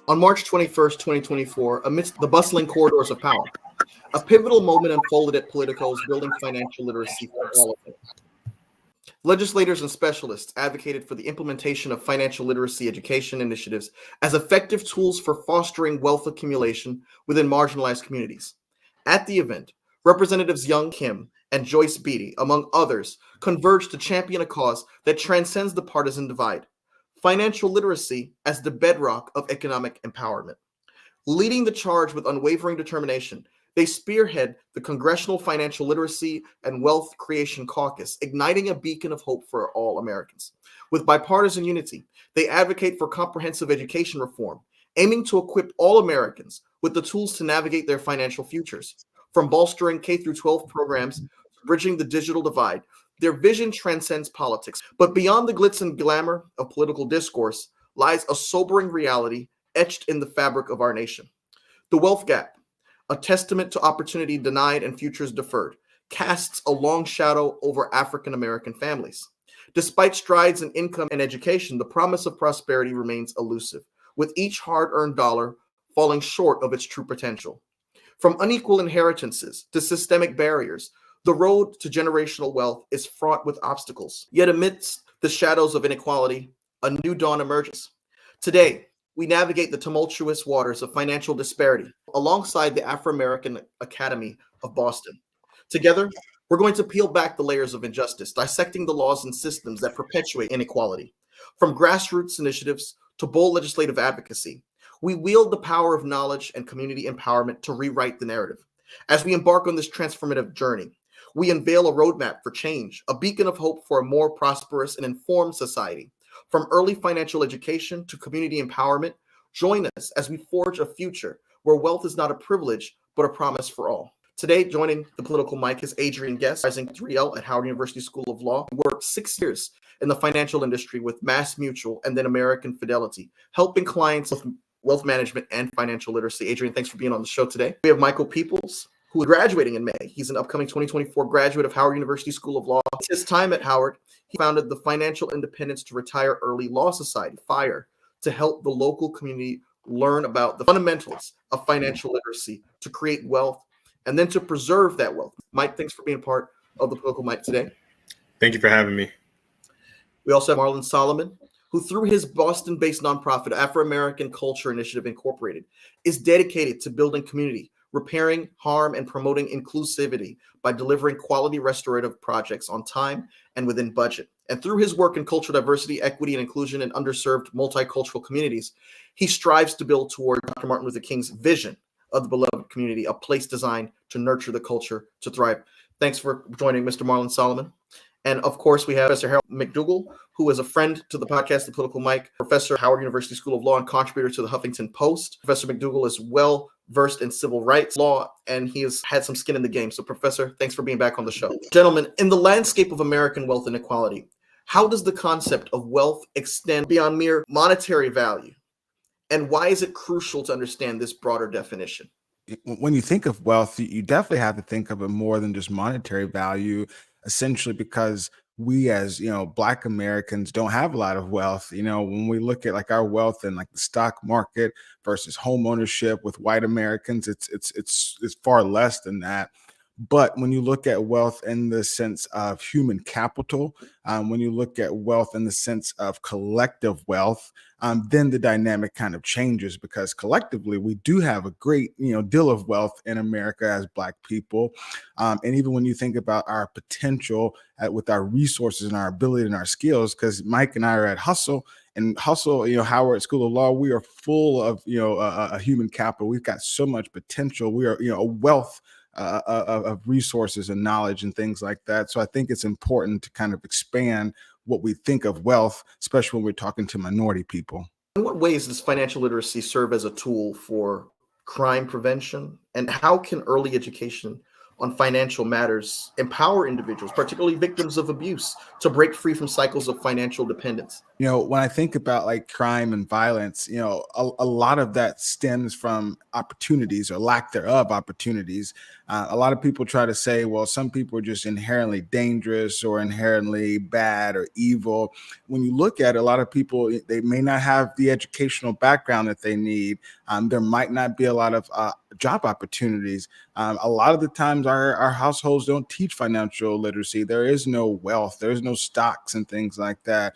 On March 21st, 2024, amidst the bustling corridors of power, a pivotal moment unfolded at Politico's Building Financial Literacy for All of it. Legislators and specialists advocated for the implementation of financial literacy education initiatives as effective tools for fostering wealth accumulation within marginalized communities. At the event, Representatives Young Kim and Joyce Beatty, among others, converged to champion a cause that transcends the partisan divide: financial literacy as the bedrock of economic empowerment. Leading the charge with unwavering determination, they spearhead the Congressional Financial Literacy and Wealth Creation Caucus, igniting a beacon of hope for all Americans. With bipartisan unity, they advocate for comprehensive education reform, aiming to equip all Americans with the tools to navigate their financial futures. From bolstering K-12 programs to bridging the digital divide, their vision transcends politics. But beyond the glitz and glamour of political discourse lies a sobering reality etched in the fabric of our nation. The wealth gap, a testament to opportunity denied and futures deferred, casts a long shadow over African American families. Despite strides in income and education, the promise of prosperity remains elusive, with each hard-earned dollar falling short of its true potential. From unequal inheritances to systemic barriers, the road to generational wealth is fraught with obstacles. Yet amidst the shadows of inequality, a new dawn emerges. Today, we navigate the tumultuous waters of financial disparity alongside the Afrimerican Academy of Boston. Together, we're going to peel back the layers of injustice, dissecting the laws and systems that perpetuate inequality. From grassroots initiatives to bold legislative advocacy, we wield the power of knowledge and community empowerment to rewrite the narrative. As we embark on this transformative journey, we unveil a roadmap for change, a beacon of hope for a more prosperous and informed society. From early financial education to community empowerment, join us as we forge a future where wealth is not a privilege, but a promise for all. Today, joining the political mic is Adrian Guest, rising 3L at Howard University School of Law. He worked 6 years in the financial industry with Mass Mutual and then American Fidelity, helping clients with wealth management and financial literacy. Adrian, thanks for being on the show today. We have Michael Peoples, who is graduating in May. He's an upcoming 2024 graduate of Howard University School of Law. His time at Howard, he founded the Financial Independence to Retire Early Law Society, FIRE, to help the local community learn about the fundamentals of financial literacy to create wealth and then to preserve that wealth. Mike, thanks for being part of the political mic today. Thank you for having me. We also have Marlon Solomon, who through his Boston-based nonprofit, Afro-American Culture Initiative Incorporated, is dedicated to building community, repairing harm, and promoting inclusivity by delivering quality restorative projects on time and within budget. And through his work in cultural diversity, equity, and inclusion in underserved multicultural communities, he strives to build toward Dr. Martin Luther King's vision of the beloved community, a place designed to nurture the culture to thrive. Thanks for joining Mr. Marlon Solomon. And of course, we have Professor Harold McDougall, who is a friend to the podcast, The Political Mic, professor at Howard University School of Law and contributor to the Huffington Post. Professor McDougall is well versed in civil rights law, and he has had some skin in the game. So, Professor, thanks for being back on the show. Gentlemen, in the landscape of American wealth inequality, how does the concept of wealth extend beyond mere monetary value? And why is it crucial to understand this broader definition? When you think of wealth, you definitely have to think of it more than just monetary value, essentially because we as, Black Americans don't have a lot of wealth. When we look at like our wealth in like the stock market versus home ownership with white Americans, it's far less than that. But when you look at wealth in the sense of human capital, when you look at wealth in the sense of collective wealth, then the dynamic kind of changes because collectively we do have a great, deal of wealth in America as Black people. And even when you think about our potential with our resources and our ability and our skills, because Mike and I are at Hustle. And Hustle, Howard School of Law, we are full of, a human capital. We've got so much potential. We are, a wealth of resources and knowledge and things like that. So I think it's important to kind of expand what we think of wealth, especially when we're talking to minority people. In what ways does financial literacy serve as a tool for crime prevention? And how can early education on financial matters empower individuals, particularly victims of abuse, to break free from cycles of financial dependence? When I think about like crime and violence, a lot of that stems from opportunities or lack thereof opportunities. A lot of people try to say, well, some people are just inherently dangerous or inherently bad or evil. When you look at it, a lot of people, they may not have the educational background that they need. There might not be a lot of job opportunities. A lot of the times, our households don't teach financial literacy. There is no wealth, there's no stocks and things like that.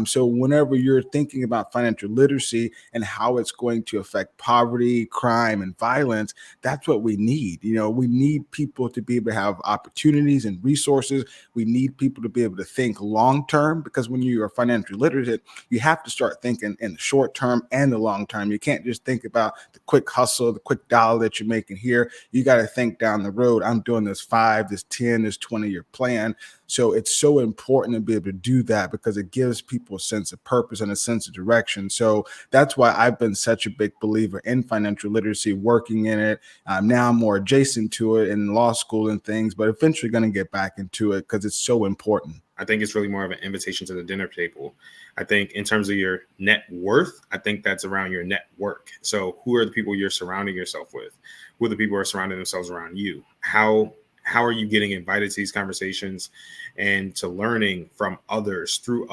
So whenever you're thinking about financial literacy and how it's going to affect poverty, crime, and violence, that's what we need. We need people to be able to have opportunities and resources. We need people to be able to think long term, because when you are financially literate, you have to start thinking in the short term and the long term. You can't just think about the quick hustle, the quick dollar that you're making here. You got to think down the road. I'm doing this 10, this 20-year plan. So it's so important to be able to do that, because it gives people a sense of purpose and a sense of direction. So that's why I've been such a big believer in financial literacy, working in it. Now I'm more adjacent to it in law school and things, but eventually going to get back into it because it's so important. I think it's really more of an invitation to the dinner table. I think in terms of your net worth, I think that's around your network. So who are the people you're surrounding yourself with? Who are the people who are surrounding themselves around you? How are you getting invited to these conversations and to learning from others, through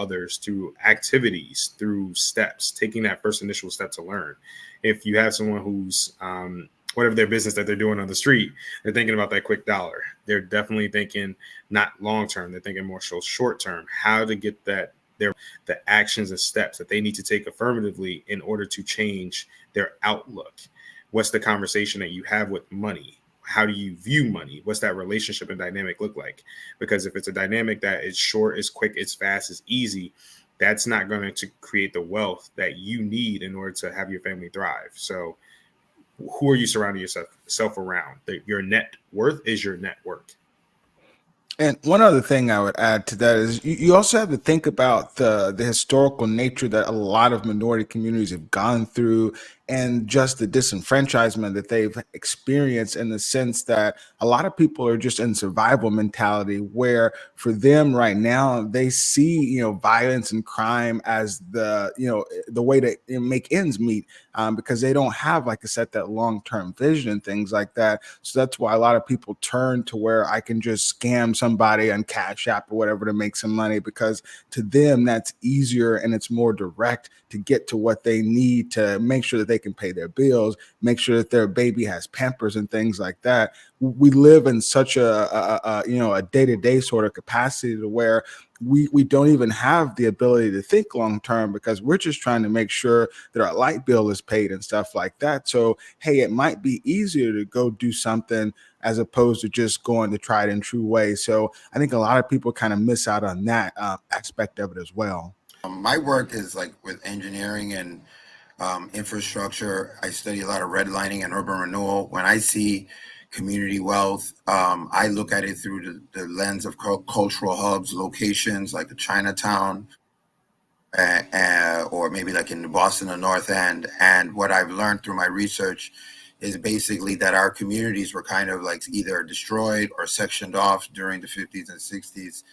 activities, through steps, taking that first initial step to learn? If you have someone who's whatever their business that they're doing on the street, they're thinking about that quick dollar. They're definitely thinking not long term. They're thinking more so short term, how to get the actions and steps that they need to take affirmatively in order to change their outlook. What's the conversation that you have with money? How do you view money? What's that relationship and dynamic look like? Because if it's a dynamic that is short, is quick, is fast, is easy, that's not going to create the wealth that you need in order to have your family thrive. So who are you surrounding yourself around? Your net worth is your network. And one other thing I would add to that is you also have to think about the historical nature that a lot of minority communities have gone through, and just the disenfranchisement that they've experienced, in the sense that a lot of people are just in survival mentality, where for them right now, they see, violence and crime as the way to make ends meet, because they don't have, like I said, that long-term vision and things like that. So that's why a lot of people turn to where I can just scam somebody on Cash App or whatever to make some money, because to them that's easier and it's more direct to get to what they need to make sure that they can pay their bills, make sure that their baby has Pampers and things like that. We live in such a day-to-day sort of capacity to where we don't even have the ability to think long term, because we're just trying to make sure that our light bill is paid and stuff like that. So hey, it might be easier to go do something as opposed to just going the tried and true way. So I think a lot of people kind of miss out on that aspect of it as well. My work is like with engineering and infrastructure. I study a lot of redlining and urban renewal. When I see community wealth, I look at it through the lens of cultural hubs, locations like a Chinatown, or maybe like in Boston, the North End. And what I've learned through my research is basically that our communities were kind of like either destroyed or sectioned off during the 50s and 60s.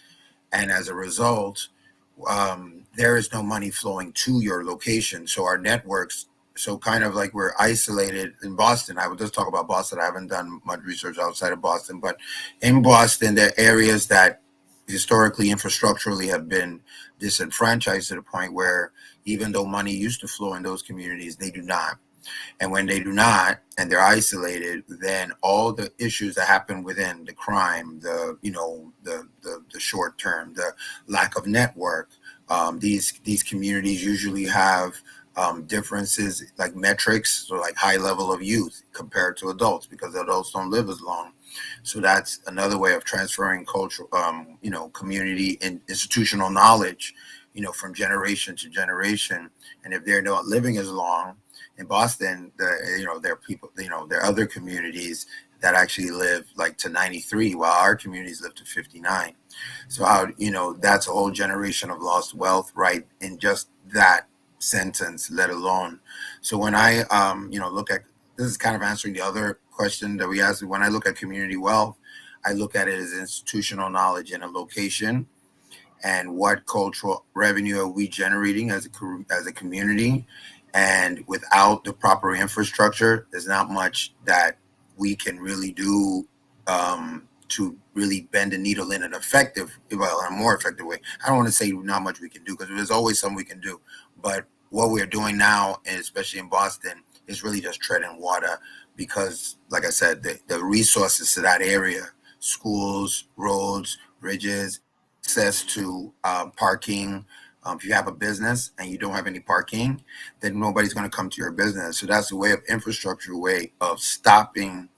And as a result, there is no money flowing to your location. So our networks, so kind of like we're isolated in Boston. I would just talk about Boston. I haven't done much research outside of Boston, but in Boston, there are areas that historically, infrastructurally have been disenfranchised to the point where even though money used to flow in those communities, they do not. And when they do not, and they're isolated, then all the issues that happen within the crime, the short term, the lack of network, these communities usually have differences like metrics, so like high level of youth compared to adults, because adults don't live as long. So that's another way of transferring cultural, community and institutional knowledge, from generation to generation. And if they're not living as long in Boston, there are people, there are other communities that actually live like to 93, while our communities live to 59. So that's a whole generation of lost wealth, right? In just that sentence, let alone. So when I, look at, this is kind of answering the other question that we asked. When I look at community wealth, I look at it as institutional knowledge in a location, and what cultural revenue are we generating as a community. And without the proper infrastructure, there's not much that we can really do to really bend the needle in an effective, well, in a more effective way. I don't want to say not much we can do, because there's always something we can do. But what we're doing now, and especially in Boston, is really just treading water, because, like I said, the resources to that area, schools, roads, bridges, access to parking. If you have a business and you don't have any parking, then nobody's going to come to your business. So that's a way of infrastructure, a way of stopping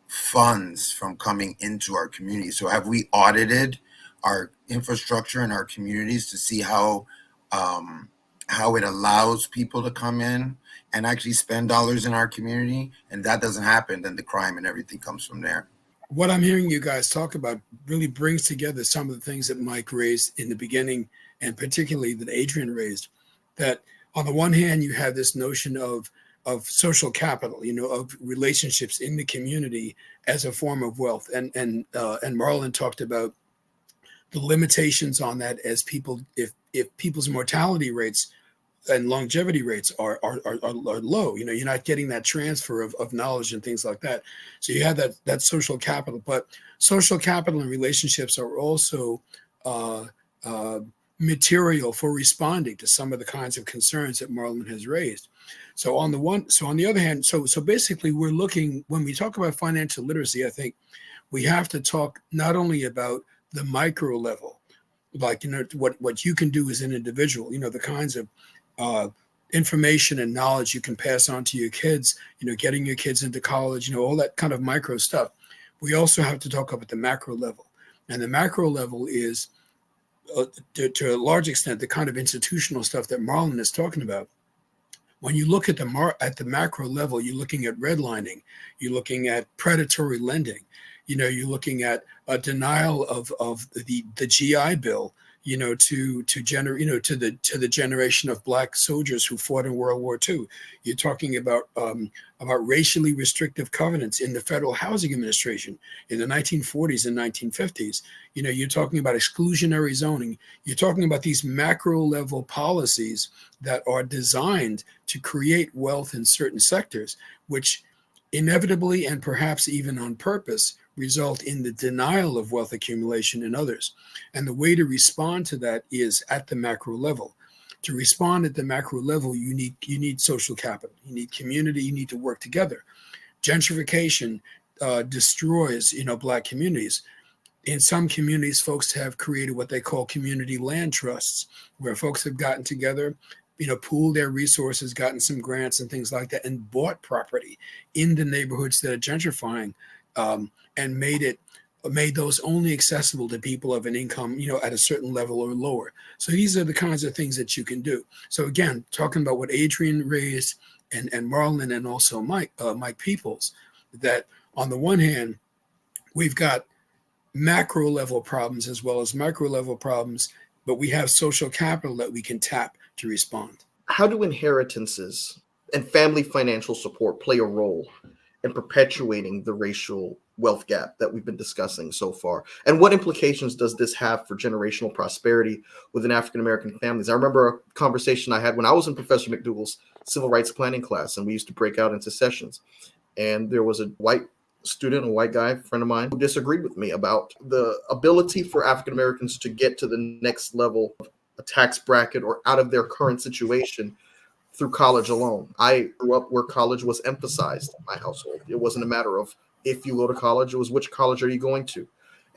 funds from coming into our community. So have we audited our infrastructure in our communities to see how it allows people to come in and actually spend dollars in our community? And that doesn't happen, then the crime and everything comes from there. What I'm hearing you guys talk about really brings together some of the things that Mike raised in the beginning, and particularly that Adrian raised. That on the one hand, you have this notion of social capital, of relationships in the community as a form of wealth, and Marlon talked about the limitations on that as people, if people's mortality rates and longevity rates are low, you're not getting that transfer of knowledge and things like that. So you have that social capital, but social capital and relationships are also material for responding to some of the kinds of concerns that Marlon has raised. So on the other hand, so basically we're looking, when we talk about financial literacy, I think we have to talk not only about the micro level, like, what you can do as an individual, the kinds of information and knowledge you can pass on to your kids, getting your kids into college, all that kind of micro stuff. We also have to talk about the macro level. And the macro level is, to a large extent, the kind of institutional stuff that Marlon is talking about. When you look at the macro level, you're looking at redlining, you're looking at predatory lending, you're looking at a denial of the GI Bill, to the generation of Black soldiers who fought in World War II. You're talking about racially restrictive covenants in the Federal Housing Administration in the 1940s and 1950s. You're talking about exclusionary zoning. You're talking about these macro level policies that are designed to create wealth in certain sectors, which inevitably and perhaps even on purpose result in the denial of wealth accumulation in others. And the way to respond to that is at the macro level. To respond at the macro level, you need social capital, you need community, you need to work together. Gentrification destroys, Black communities. In some communities, folks have created what they call community land trusts, where folks have gotten together, pooled their resources, gotten some grants and things like that, and bought property in the neighborhoods that are gentrifying, and made those only accessible to people of an income, at a certain level or lower. So these are the kinds of things that you can do. So again, talking about what Adrian raised and Marlon and also Mike Peoples, that on the one hand, we've got macro level problems as well as micro level problems, but we have social capital that we can tap to respond. How do inheritances and family financial support play a role in perpetuating the racial wealth gap that we've been discussing so far? And what implications does this have for generational prosperity within African-American families? I remember a conversation I had when I was in Professor McDougall's civil rights planning class, and we used to break out into sessions. And there was a white student, a white guy, friend of mine, who disagreed with me about the ability for African-Americans to get to the next level of a tax bracket or out of their current situation through college alone. I grew up where college was emphasized in my household. It wasn't a matter of if you go to college, it was which college are you going to?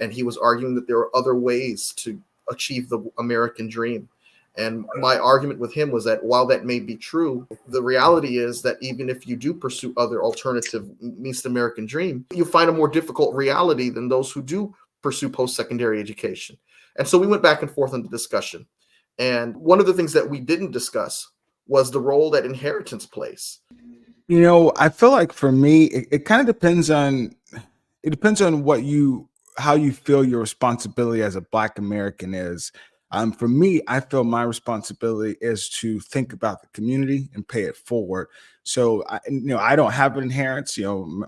And he was arguing that there are other ways to achieve the American dream. And my argument with him was that while that may be true, the reality is that even if you do pursue other alternative means to American dream, you find a more difficult reality than those who do pursue post-secondary education. And so we went back and forth in the discussion. And one of the things that we didn't discuss was the role that inheritance plays. I feel like for me, it kind of depends on how you feel your responsibility as a Black American is. For me, I feel my responsibility is to think about the community and pay it forward. So I don't have an inheritance.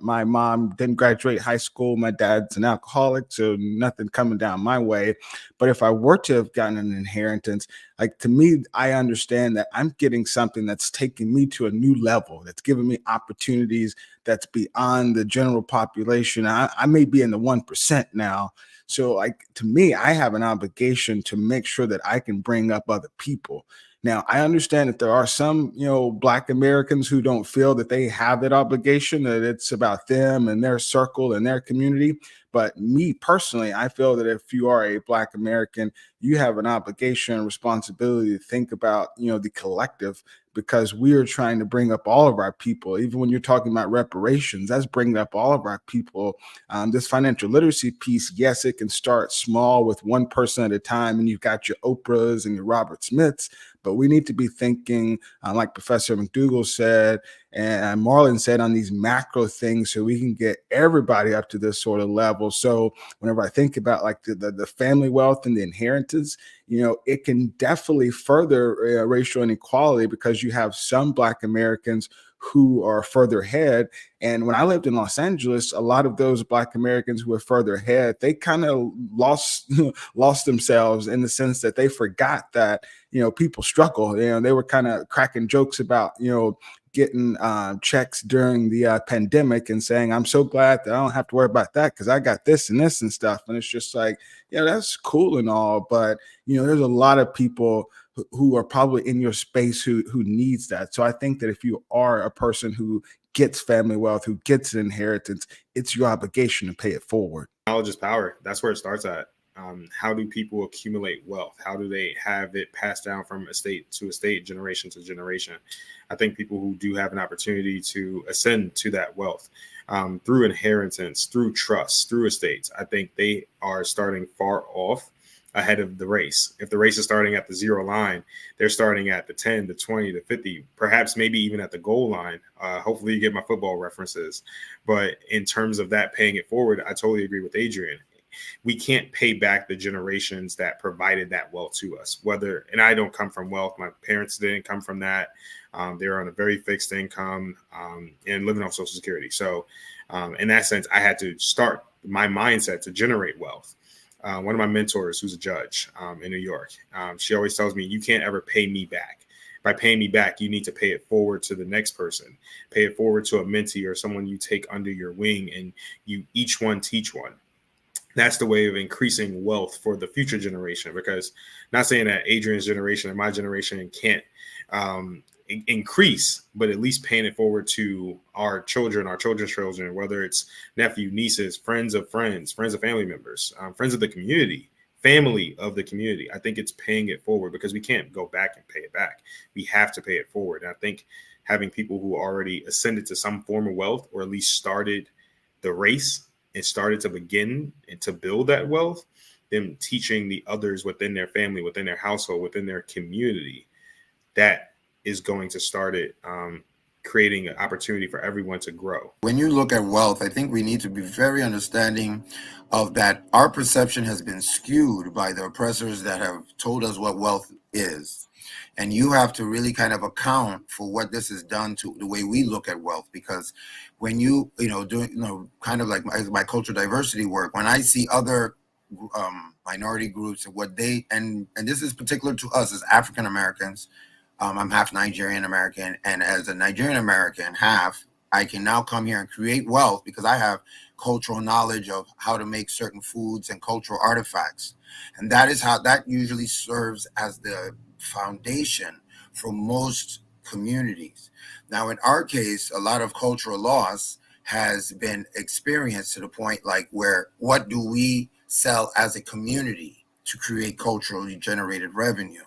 My mom didn't graduate high school. My dad's an alcoholic, so nothing coming down my way. But if I were to have gotten an inheritance, like, to me, I understand that I'm getting something that's taking me to a new level, that's giving me opportunities that's beyond the general population. I may be in the 1% now. So, like, to me, I have an obligation to make sure that I can bring up other people. Now, I understand that there are some, Black Americans who don't feel that they have that obligation, that it's about them and their circle and their community. But me personally, I feel that if you are a Black American, you have an obligation and responsibility to think about, the collective, because we are trying to bring up all of our people. Even when you're talking about reparations, that's bringing up all of our people. This financial literacy piece, yes, it can start small with one person at a time, and you've got your Oprahs and your Robert Smiths, but we need to be thinking, like Professor McDougall said, and Marlon said, on these macro things, so we can get everybody up to this sort of level. So whenever I think about, like, the family wealth and the inheritance, it can definitely further racial inequality, because you have some Black Americans who are further ahead. And when I lived in Los Angeles, a lot of those Black Americans who were further ahead, they kind of lost themselves, in the sense that they forgot that, people struggle. They were kind of cracking jokes about, getting checks during the pandemic, and saying, I'm so glad that I don't have to worry about that, because I got this and this and stuff. And it's just like, that's cool and all, but there's a lot of people who are probably in your space who needs that. So I think that if you are a person who gets family wealth, who gets an inheritance, it's your obligation to pay it forward. Knowledge is power. That's where it starts at. How do people accumulate wealth? How do they have it passed down from estate to estate, generation to generation? I think people who do have an opportunity to ascend to that wealth through inheritance, through trust, through estates, I think they are starting far off ahead of the race. If the race is starting at the 0 line, they're starting at the 10, the 20, the 50, perhaps maybe even at the goal line. Hopefully you get my football references. But in terms of that, paying it forward, I totally agree with Adrian. We can't pay back the generations that provided that wealth to us. And I don't come from wealth. My parents didn't come from that. They're on a very fixed income and living off Social Security. So in that sense, I had to start my mindset to generate wealth. One of my mentors, who's a judge in New York, she always tells me, you can't ever pay me back. By paying me back, you need to pay it forward to the next person, pay it forward to a mentee or someone you take under your wing, and you each one teach one. That's the way of increasing wealth for the future generation, because not saying that Adrian's generation and my generation can't increase, but at least paying it forward to our children, our children's children, whether it's nephew, nieces, friends of family members, friends of the community, family of the community. I think it's paying it forward, because we can't go back and pay it back. We have to pay it forward. And I think having people who already ascended to some form of wealth, or at least started the race and started to begin and to build that wealth, them teaching the others within their family, within their household, within their community, that is going to start it, creating an opportunity for everyone to grow. When you look at wealth, I think we need to be very understanding of that. Our perception has been skewed by the oppressors that have told us what wealth is. And you have to really kind of account for what this has done to the way we look at wealth. Because when doing, kind of like my cultural diversity work, when I see other minority groups and what they, and this is particular to us as African Americans, I'm half Nigerian American, and as a Nigerian American half, I can now come here and create wealth because I have cultural knowledge of how to make certain foods and cultural artifacts. And that is how that usually serves as the foundation for most communities. Now, in our case, a lot of cultural loss has been experienced to the point like where what do we sell as a community to create culturally generated revenue?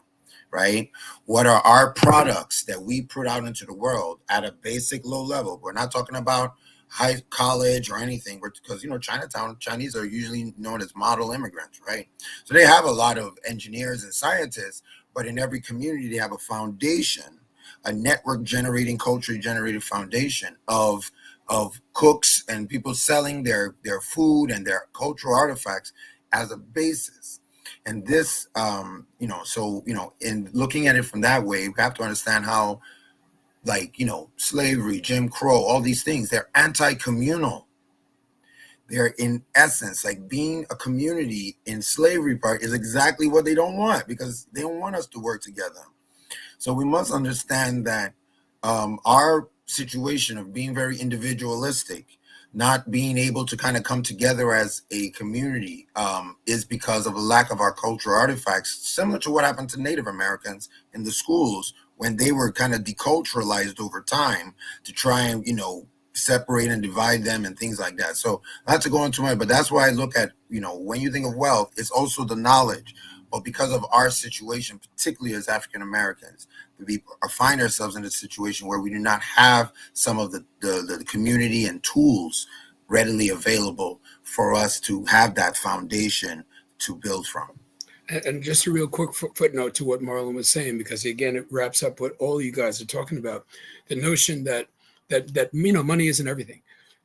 Right? What are our products that we put out into the world at a basic low level? We're not talking about high college or anything, because Chinatown, Chinese are usually known as model immigrants, right? So they have a lot of engineers and scientists, but in every community they have a foundation, a network generating, culturally generated foundation of cooks and people selling their food and their cultural artifacts as a basis. And this, in looking at it from that way, we have to understand how like, slavery, Jim Crow, all these things. They're anti-communal. They're in essence like being a community in slavery part is exactly what they don't want, because they don't want us to work together. So we must understand that our situation of being very individualistic, not being able to kind of come together as a community, is because of a lack of our cultural artifacts, similar to what happened to Native Americans in the schools when they were kind of deculturalized over time to try and, separate and divide them and things like that. So not to go into much, but that's why I look at, when you think of wealth, it's also the knowledge. But because of our situation, particularly as African Americans, we find ourselves in a situation where we do not have some of the community and tools readily available for us to have that foundation to build from. And just a real quick footnote to what Marlon was saying, because again, it wraps up what all you guys are talking about: the notion that money isn't everything.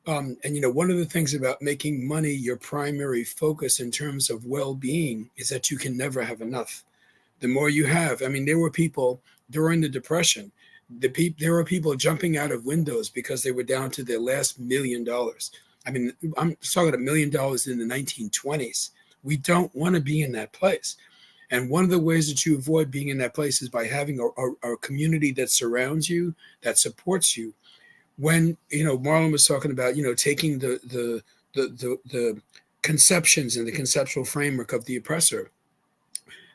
And one of the things about making money your primary focus in terms of well-being is that you can never have enough. The more you have, there were people during the Depression. There were people jumping out of windows because they were down to their last $1 million. I'm talking $1 million in the 1920s. We don't want to be in that place. And one of the ways that you avoid being in that place is by having a community that surrounds you, that supports you. When Marlon was talking about taking the conceptions and the conceptual framework of the oppressor,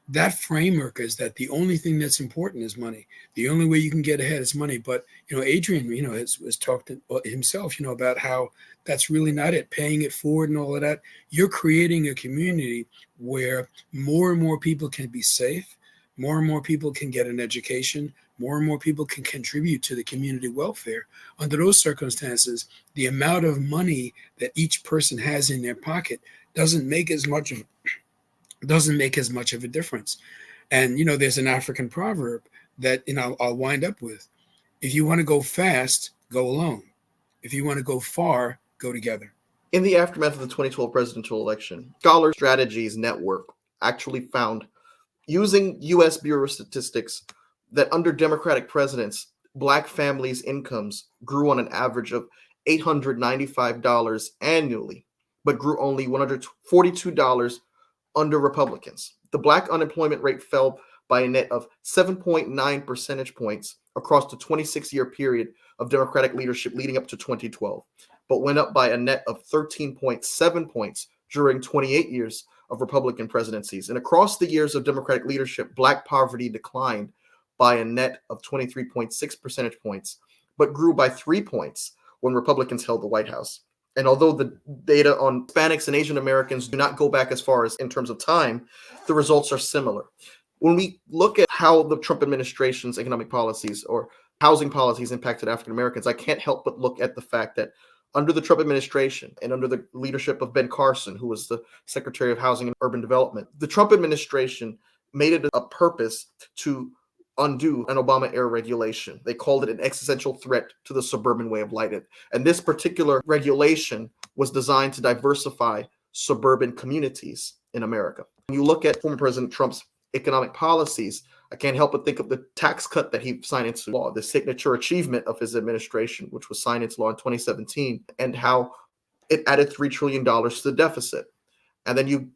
that framework is that the only thing that's important is money. The only way you can get ahead is money. But Adrian has talked himself about how that's really not it. Paying it forward and all of that. You're creating a community where more and more people can be safe, more and more people can get an education, more and more people can contribute to the community welfare. Under those circumstances, the amount of money that each person has in their pocket doesn't make as much of a difference. And there's an African proverb that I'll wind up with: if you want to go fast, go alone. If you want to go far, go together. In the aftermath of the 2012 presidential election, Scholar Strategies Network actually found, using U.S. Bureau of Statistics, that under Democratic presidents, Black families' incomes grew on an average of $895 annually, but grew only $142 under Republicans. The Black unemployment rate fell by a net of 7.9 percentage points across the 26-year period of Democratic leadership leading up to 2012, but went up by a net of 13.7 points during 28 years of Republican presidencies. And across the years of Democratic leadership, Black poverty declined by a net of 23.6 percentage points, but grew by 3 points when Republicans held the White House. And although the data on Hispanics and Asian Americans do not go back as far as in terms of time, the results are similar. When we look at how the Trump administration's economic policies or housing policies impacted African Americans, I can't help but look at the fact that under the Trump administration and under the leadership of Ben Carson, who was the Secretary of Housing and Urban Development, the Trump administration made it a purpose to undo an Obama-era regulation. They called it an existential threat to the suburban way of life. And this particular regulation was designed to diversify suburban communities in America. When you look at former President Trump's economic policies, I can't help but think of the tax cut that he signed into law, the signature achievement of his administration, which was signed into law in 2017, and how it added $3 trillion to the deficit. And then you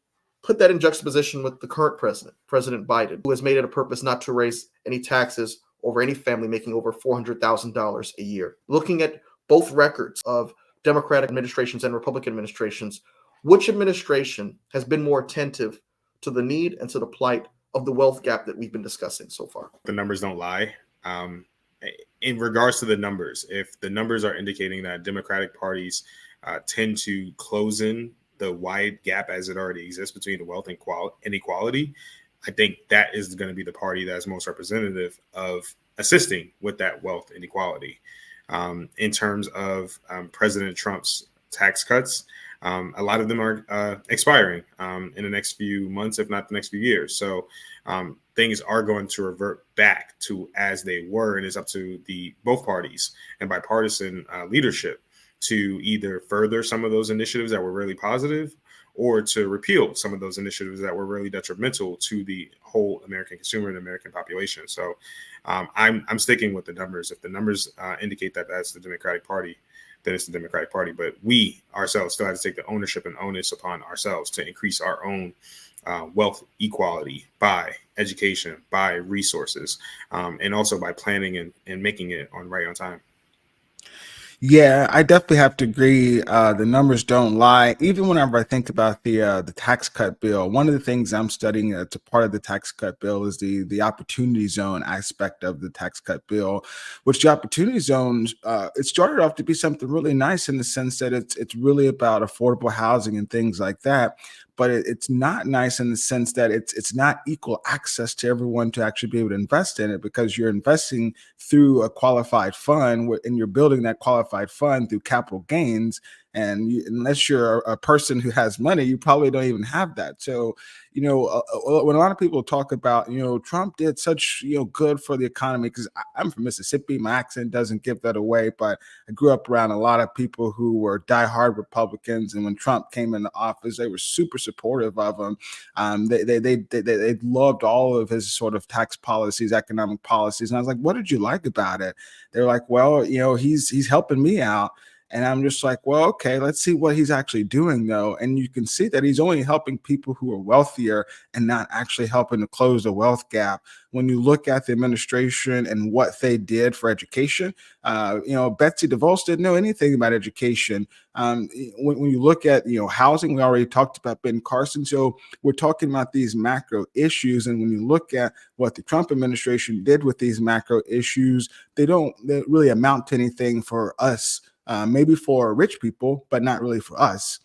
put that in juxtaposition with the current president, President Biden, who has made it a purpose not to raise any taxes over any family making over $400,000 a year. Looking at both records of Democratic administrations and Republican administrations, which administration has been more attentive to the need and to the plight of the wealth gap that we've been discussing so far? The numbers don't lie. In regards to the numbers, if the numbers are indicating that Democratic parties tend to close in the wide gap as it already exists between the wealth and inequality, I think that is going to be the party that's most representative of assisting with that wealth inequality. In terms of President Trump's tax cuts, a lot of them are expiring in the next few months, if not the next few years. So things are going to revert back to as they were, and it's up to both parties and bipartisan leadership to either further some of those initiatives that were really positive or to repeal some of those initiatives that were really detrimental to the whole American consumer and American population. So I'm sticking with the numbers. If the numbers indicate that that's the Democratic Party, then it's the Democratic Party. But we ourselves still have to take the ownership and onus upon ourselves to increase our own wealth equality by education, by resources, and also by planning and making it right on time. Yeah, I definitely have to agree. The numbers don't lie. Even whenever I think about the tax cut bill, one of the things I'm studying that's a part of the tax cut bill is the opportunity zone aspect of the tax cut bill, which the opportunity zones it started off to be something really nice in the sense that it's really about affordable housing and things like that. But it's not nice in the sense that it's not equal access to everyone to actually be able to invest in it, because you're investing through a qualified fund and you're building that qualified fund through capital gains. And unless you're a person who has money, you probably don't even have that. So, when a lot of people talk about, Trump did such, good for the economy, because I'm from Mississippi, my accent doesn't give that away, but I grew up around a lot of people who were diehard Republicans. And when Trump came into office, they were super supportive of him. They loved all of his sort of tax policies, economic policies. And I was like, what did you like about it? They're like, well, he's helping me out. And I'm just like, well, okay, let's see what he's actually doing, though. And you can see that he's only helping people who are wealthier and not actually helping to close the wealth gap. When you look at the administration and what they did for education, Betsy DeVos didn't know anything about education. When you look at, housing, we already talked about Ben Carson. So we're talking about these macro issues. And when you look at what the Trump administration did with these macro issues, they really amount to anything for us. Maybe for rich people, but not really for us.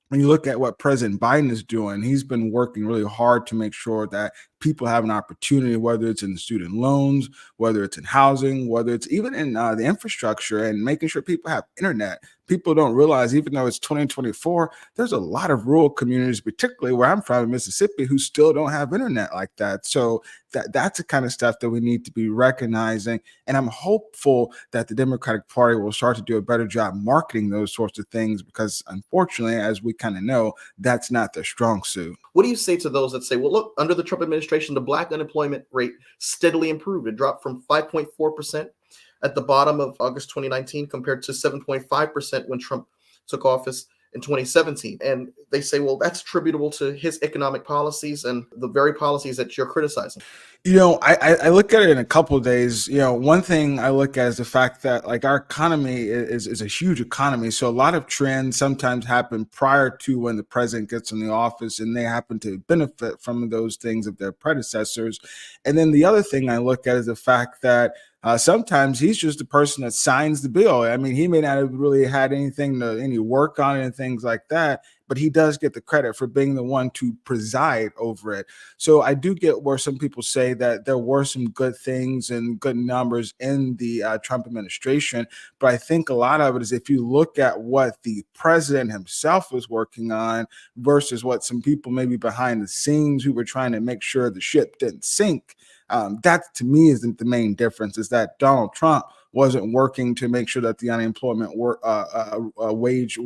When you look at what President Biden is doing, he's been working really hard to make sure that people have an opportunity, whether it's in student loans, whether it's in housing, whether it's even in the infrastructure, and making sure people have internet. People don't realize, even though it's 2024, there's a lot of rural communities, particularly where I'm from in Mississippi, who still don't have internet like that. So that's the kind of stuff that we need to be recognizing. And I'm hopeful that the Democratic Party will start to do a better job marketing those sorts of things, because unfortunately, as we kind of know, that's not their strong suit. What do you say to those that say, well, look, under the Trump administration, the Black unemployment rate steadily improved. It dropped from 5.4% at the bottom of August 2019 compared to 7.5% when Trump took office in 2017. And they say, well, that's attributable to his economic policies and the very policies that you're criticizing. I look at it in a couple of days. One thing I look at is the fact that, like, our economy is a huge economy. So a lot of trends sometimes happen prior to when the president gets in the office, and they happen to benefit from those things of their predecessors. And then the other thing I look at is the fact that sometimes he's just the person that signs the bill. I mean, he may not have really had any work on it and things like that, but he does get the credit for being the one to preside over it. So I do get where some people say that there were some good things and good numbers in the Trump administration. But I think a lot of it is, if you look at what the president himself was working on versus what some people maybe behind the scenes who were trying to make sure the ship didn't sink. That to me isn't the main difference, is that Donald Trump wasn't working to make sure that the unemployment wage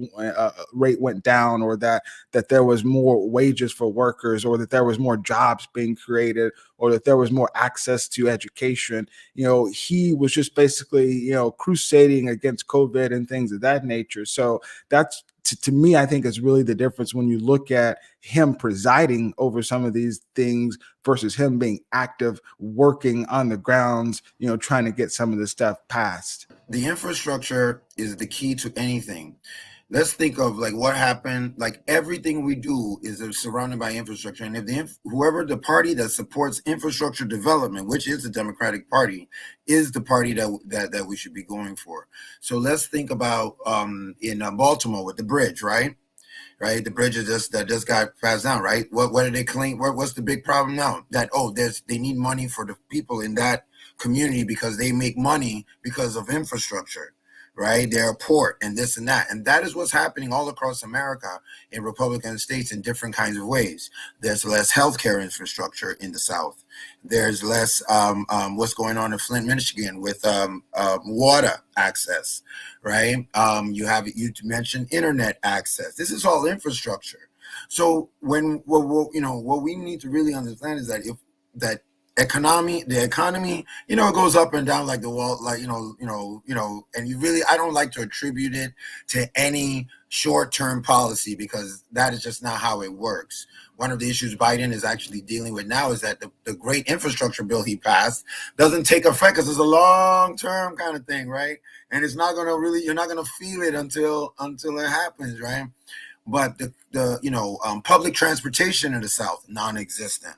rate went down, or that there was more wages for workers, or that there was more jobs being created, or that there was more access to education. He was just basically, crusading against COVID and things of that nature. So that's, to me, I think is really the difference when you look at him presiding over some of these things versus him being active, working on the grounds, trying to get some of this stuff passed. The infrastructure is the key to anything. Let's think of like what happened. Like everything we do is surrounded by infrastructure, and if whoever the party that supports infrastructure development, which is the Democratic Party, is the party that we should be going for. So let's think about in Baltimore with the bridge, right? Right, the bridge that just got passed down, right? What did they claim? What's the big problem now? That they need money for the people in that community because they make money because of infrastructure, right? They're a port and this and that. And that is what's happening all across America in Republican states in different kinds of ways. There's less healthcare infrastructure in the South. There's less what's going on in Flint, Michigan with water access, right? You mentioned internet access. This is all infrastructure. So when what we need to really understand is that if that the economy, it goes up and down like the wall, like and I don't like to attribute it to any short-term policy, because that is just not how it works. One of the issues Biden is actually dealing with now is that the great infrastructure bill he passed doesn't take effect because it's a long-term kind of thing, right? And it's not gonna really, you're not gonna feel it until it happens, right? But the public transportation in the South, non-existent.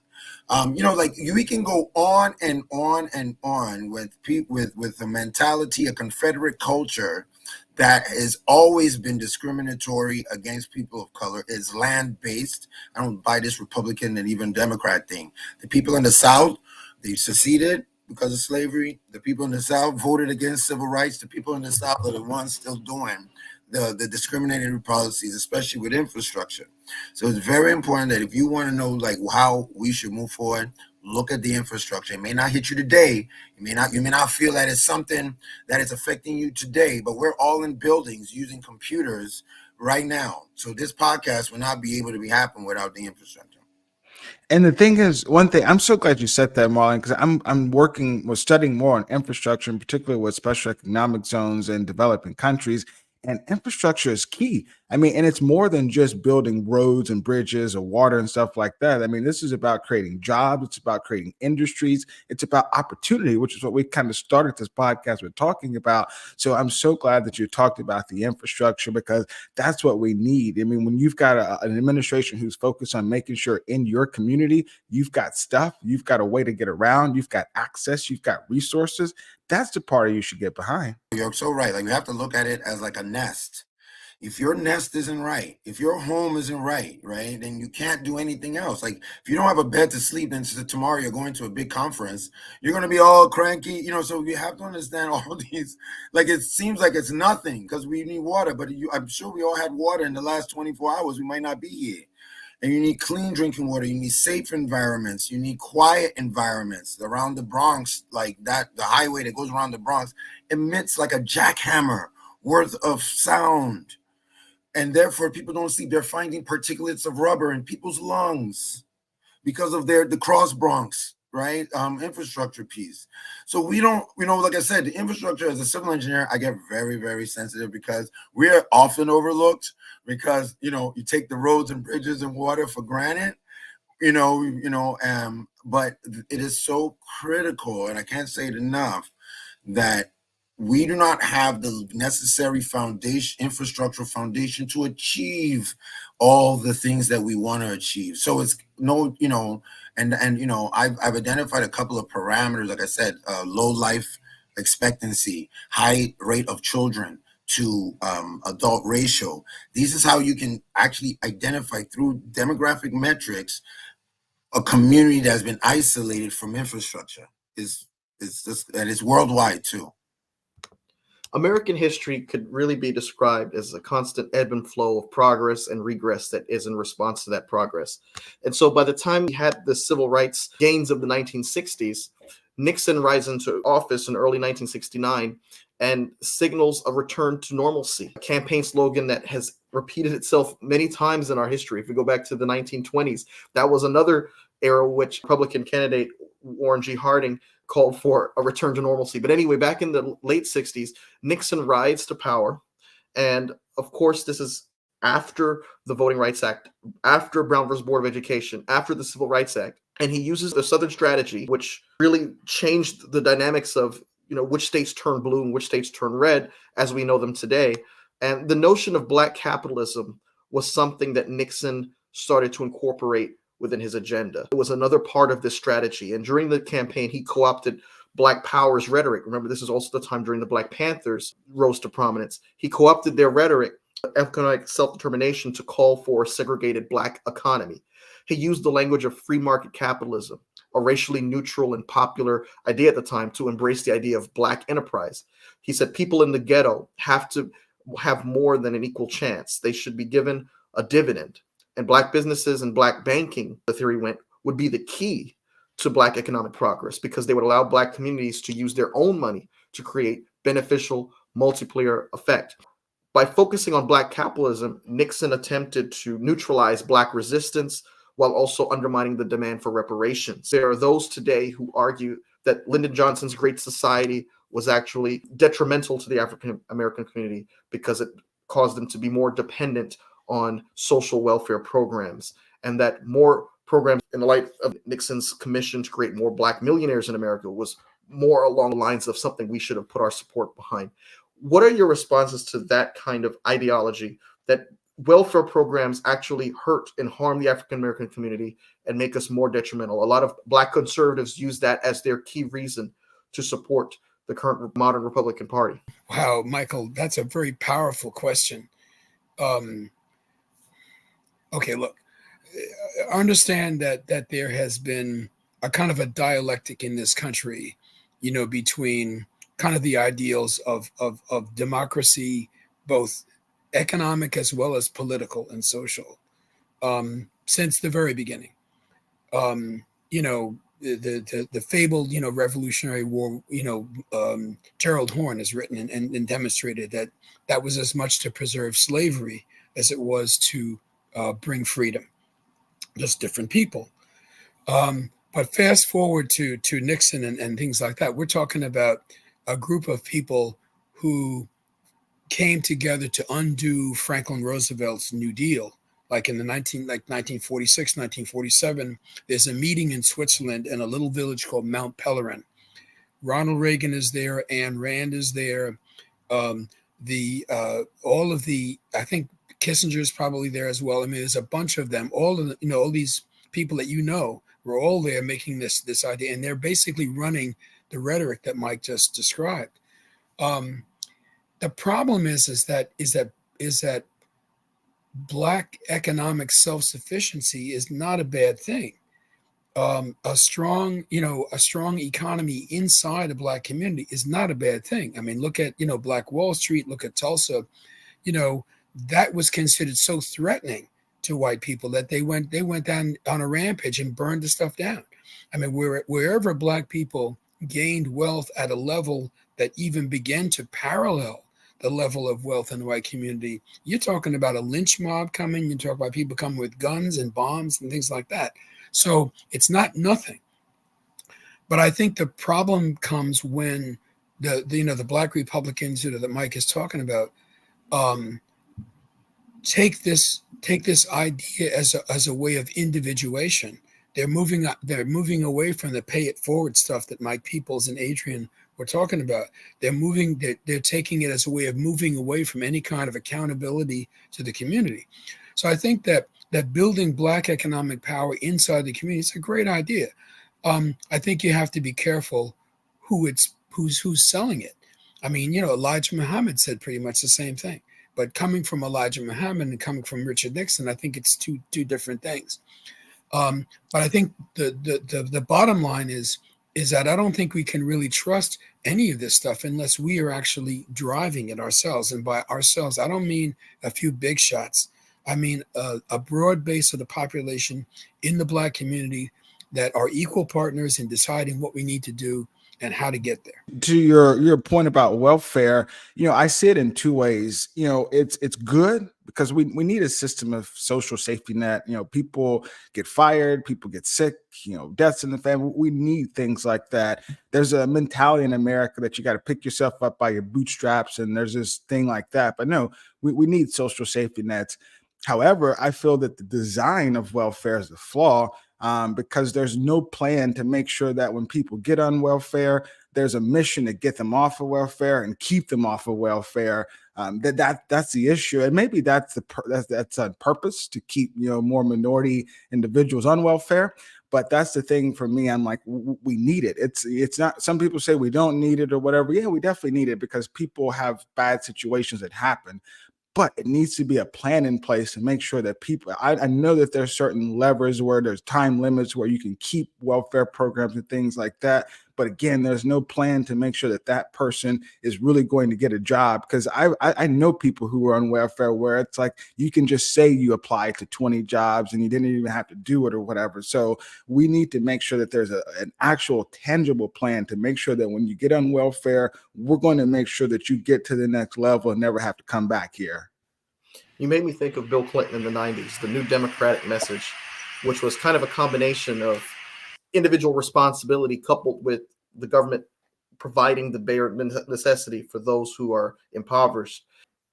Like we can go on and on and on with with the mentality, a Confederate culture that has always been discriminatory against people of color, is land-based. I don't buy this Republican and even Democrat thing. The people in the South, they seceded because of slavery. The people in the South voted against civil rights. The people in the South are the ones still doing the discriminating policies, especially with infrastructure. So it's very important that if you want to know like how we should move forward, look at the infrastructure. It may not hit you today. You may not feel that it's something that is affecting you today, but we're all in buildings using computers right now. So this podcast will not be able to be happen without the infrastructure. And the thing is, one thing I'm so glad you said that, Marlon, because was studying more on infrastructure, in particular with special economic zones in developing countries. And infrastructure is key. I mean, and it's more than just building roads and bridges or water and stuff like that. I mean, this is about creating jobs. It's about creating industries. It's about opportunity, which is what we kind of started this podcast with talking about. So I'm so glad that you talked about the infrastructure, because that's what we need. I mean, when you've got an administration who's focused on making sure in your community, you've got stuff, you've got a way to get around, you've got access, you've got resources, that's the part you should get behind. You're so right. Like, we have to look at it as like a nest. If your nest isn't right, if your home isn't right, then you can't do anything else. Like, if you don't have a bed to sleep, then tomorrow you're going to a big conference, you're going to be all cranky, so you have to understand all these. Like, it seems like it's nothing because we need water, but I'm sure we all had water in the last 24 hours. We might not be here. And you need clean drinking water. You need safe environments. You need quiet environments around the Bronx. Like that, the highway that goes around the Bronx emits like a jackhammer worth of sound. And therefore, people don't sleep. They're finding particulates of rubber in people's lungs because of the cross Bronx, right? Infrastructure piece. So we don't, like I said, the infrastructure, as a civil engineer, I get very, very sensitive because we're often overlooked because, you take the roads and bridges and water for granted, but it is so critical, and I can't say it enough, that we do not have the necessary infrastructural foundation to achieve all the things that we want to achieve. So it's I've identified a couple of parameters, like I said, low life expectancy, high rate of children to adult ratio. This is how you can actually identify through demographic metrics a community that's been isolated from infrastructure. It's worldwide too. American history could really be described as a constant ebb and flow of progress and regress that is in response to that progress. And so by the time we had the civil rights gains of the 1960s, Nixon rises into office in early 1969 and signals a return to normalcy, a campaign slogan that has repeated itself many times in our history. If we go back to the 1920s, that was another era which Republican candidate Warren G. Harding called for a return to normalcy. But anyway, back in the late 60s, Nixon rides to power. And of course, this is after the Voting Rights Act, after Brown versus Board of Education, after the Civil Rights Act. And he uses the Southern strategy, which really changed the dynamics of, which states turn blue and which states turn red as we know them today. And the notion of Black capitalism was something that Nixon started to incorporate within his agenda. It was another part of this strategy. And during the campaign, he co-opted Black Power's rhetoric. Remember, this is also the time during the Black Panthers rose to prominence. He co-opted their rhetoric, economic self-determination, to call for a segregated Black economy. He used the language of free market capitalism, a racially neutral and popular idea at the time, to embrace the idea of Black enterprise. He said people in the ghetto have to have more than an equal chance. They should be given a dividend. And Black businesses and Black banking, the theory went, would be the key to Black economic progress, because they would allow Black communities to use their own money to create beneficial multiplier effect. By focusing on Black capitalism, Nixon attempted to neutralize Black resistance while also undermining the demand for reparations. There are those today who argue that Lyndon Johnson's Great Society was actually detrimental to the African American community because it caused them to be more dependent on social welfare programs, and that more programs in the light of Nixon's commission to create more Black millionaires in America was more along the lines of something we should have put our support behind. What are your responses to that kind of ideology, that welfare programs actually hurt and harm the African American community and make us more detrimental? A lot of Black conservatives use that as their key reason to support the current modern Republican Party. Wow, Michael, that's a very powerful question. Okay, look, understand that there has been a kind of a dialectic in this country, between kind of the ideals of democracy, both economic as well as political and social, since the very beginning. The fabled, Revolutionary War, Gerald Horne has written and demonstrated that was as much to preserve slavery as it was to bring freedom, just different people. But fast forward to Nixon and things like that. We're talking about a group of people who came together to undo Franklin Roosevelt's New Deal. Like in the 1946, 1947, there's a meeting in Switzerland in a little village called Mount Pelerin. Ronald Reagan is there, Ayn Rand is there. I think Kissinger's probably there as well. I mean, there's a bunch of them. All these people that were all there making this idea, and they're basically running the rhetoric that Mike just described. The problem is that Black economic self-sufficiency is not a bad thing. A strong economy inside a Black community is not a bad thing. I mean, look at Black Wall Street, look at Tulsa. That was considered so threatening to white people that they went down on a rampage and burned the stuff down. I mean, wherever Black people gained wealth at a level that even began to parallel the level of wealth in the white community, you're talking about a lynch mob coming. You talk about people coming with guns and bombs and things like that. So it's not nothing. But I think the problem comes when the Black Republicans that Mike is talking about take this idea as a way of individuation. They're moving away from the pay it forward stuff that Mike Peoples and Adrian were talking about. They're taking it as a way of moving away from any kind of accountability to the community. So I think that building Black economic power inside the community is a great idea. I think you have to be careful who's selling it. I mean, Elijah Muhammad said pretty much the same thing. But coming from Elijah Muhammad and coming from Richard Nixon, I think it's two different things. But I think the bottom line is that I don't think we can really trust any of this stuff unless we are actually driving it ourselves. And by ourselves, I don't mean a few big shots. I mean a broad base of the population in the Black community that are equal partners in deciding what we need to do and how to get there. To your point about welfare, I see it in two ways. It's good because we need a system of social safety net. People get fired, people get sick, deaths in the family. We need things like that. There's a mentality in America that you got to pick yourself up by your bootstraps, and there's this thing like that. But no, we need social safety nets. However, I feel that the design of welfare is a flaw. Because there's no plan to make sure that when people get on welfare, there's a mission to get them off of welfare and keep them off of welfare. That's the issue, and maybe that's on purpose to keep more minority individuals on welfare. But that's the thing for me. I'm like, we need it. It's not. Some people say we don't need it or whatever. Yeah, we definitely need it because people have bad situations that happen. But it needs to be a plan in place to make sure that people, I know that there's certain levers where there's time limits where you can keep welfare programs and things like that. But again, there's no plan to make sure that that person is really going to get a job. Because I know people who are on welfare where it's like you can just say you applied to 20 jobs and you didn't even have to do it or whatever. So we need to make sure that there's an actual tangible plan to make sure that when you get on welfare, we're going to make sure that you get to the next level and never have to come back here. You made me think of Bill Clinton in the 90s, the New Democratic Message, which was kind of a combination of individual responsibility coupled with the government providing the bare necessity for those who are impoverished.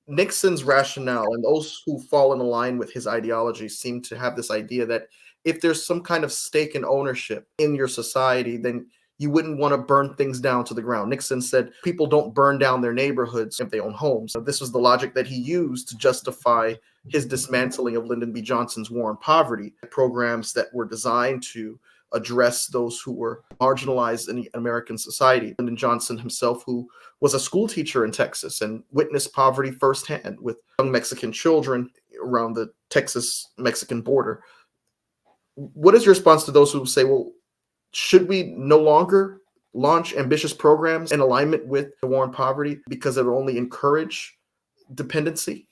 Nixon's rationale and those who fall in line with his ideology seem to have this idea that if there's some kind of stake in ownership in your society, then you wouldn't want to burn things down to the ground. Nixon said people don't burn down their neighborhoods if they own homes. So this was the logic that he used to justify his dismantling of Lyndon B. Johnson's war on poverty, programs that were designed to address those who were marginalized in American society. Lyndon Johnson himself, who was a school teacher in Texas and witnessed poverty firsthand with young Mexican children around the Texas-Mexican border. What is your response to those who say, well, should we no longer launch ambitious programs in alignment with the war on poverty because it will only encourage dependency?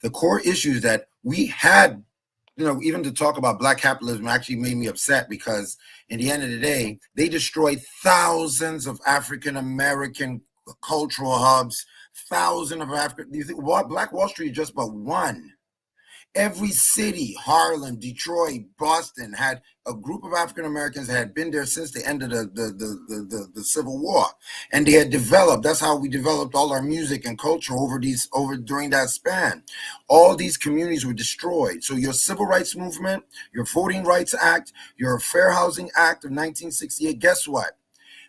The core issues that we had, even to talk about Black capitalism actually made me upset, because in the end of the day, they destroyed thousands of African American cultural hubs, thousands of African. Black Wall Street is just but one. Every city, Harlem, Detroit, Boston, had a group of African Americans that had been there since the end of the Civil War, and they had developed. That's how we developed all our music and culture during that span. All these communities were destroyed. So your Civil Rights Movement, your Voting Rights Act, your Fair Housing Act of 1968. Guess what?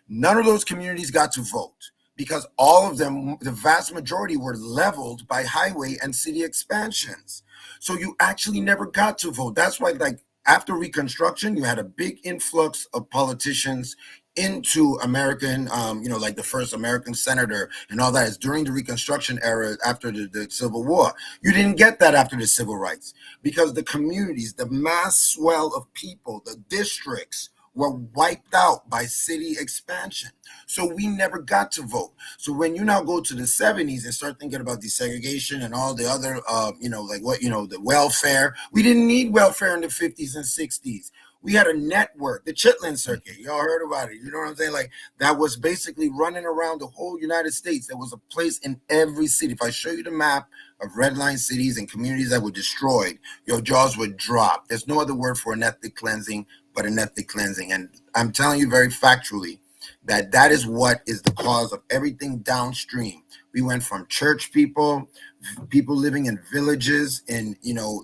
None of those communities got to vote, because all of them, the vast majority, were leveled by highway and city expansions. So you actually never got to vote. That's why, like, after Reconstruction, you had a big influx of politicians into American, like the first American senator and all that is during the Reconstruction era after the Civil War. You didn't get that after the Civil Rights, because the communities, the mass swell of people, the districts were wiped out by city expansion. So we never got to vote. So when you now go to the 70s and start thinking about desegregation and all the other, the welfare, we didn't need welfare in the 50s and 60s. We had a network, the Chitlin Circuit. Y'all heard about it. You know what I'm saying? Like, that was basically running around the whole United States. There was a place in every city. If I show you the map of redline cities and communities that were destroyed, your jaws would drop. There's no other word for an ethnic cleansing but an ethnic cleansing. And I'm telling you very factually that is what is the cause of everything downstream. We went from church people living in villages, and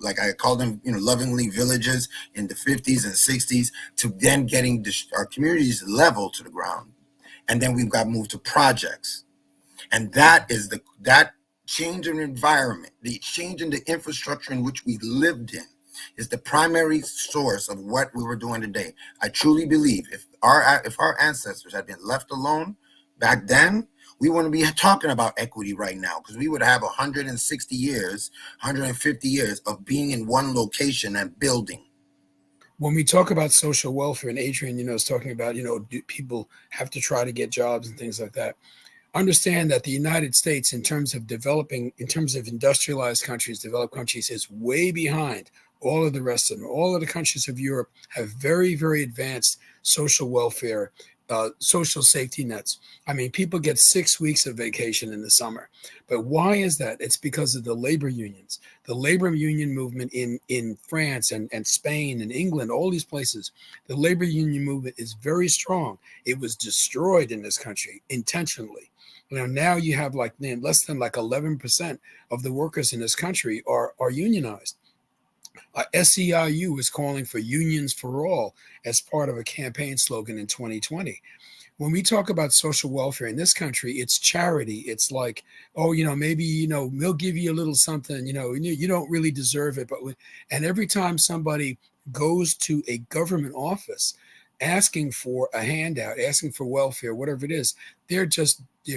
like I call them, lovingly villages in the 50s and 60s, to then getting our communities leveled to the ground. And then we've got moved to projects. And that is that change in environment, the change in the infrastructure in which we lived in, is the primary source of what we were doing today. I truly believe if our ancestors had been left alone back then, we wouldn't be talking about equity right now, because we would have 160 years, 150 years of being in one location and building. When we talk about social welfare, and Adrian, is talking about, people have to try to get jobs and things like that. Understand that the United States, in terms of industrialized countries, developed countries, is way behind all of the rest of them. All of the countries of Europe have very, very advanced social welfare, social safety nets. I mean, people get 6 weeks of vacation in the summer. But why is that? It's because of the labor unions. The labor union movement in France and Spain and England, all these places, the labor union movement is very strong. It was destroyed in this country intentionally. Now you have less than 11% of the workers in this country are unionized. SEIU is calling for unions for all as part of a campaign slogan in 2020. When we talk about social welfare in this country, it's charity. It's like, maybe, we'll give you a little something, you don't really deserve it. And every time somebody goes to a government office asking for a handout, asking for welfare, whatever it is, they're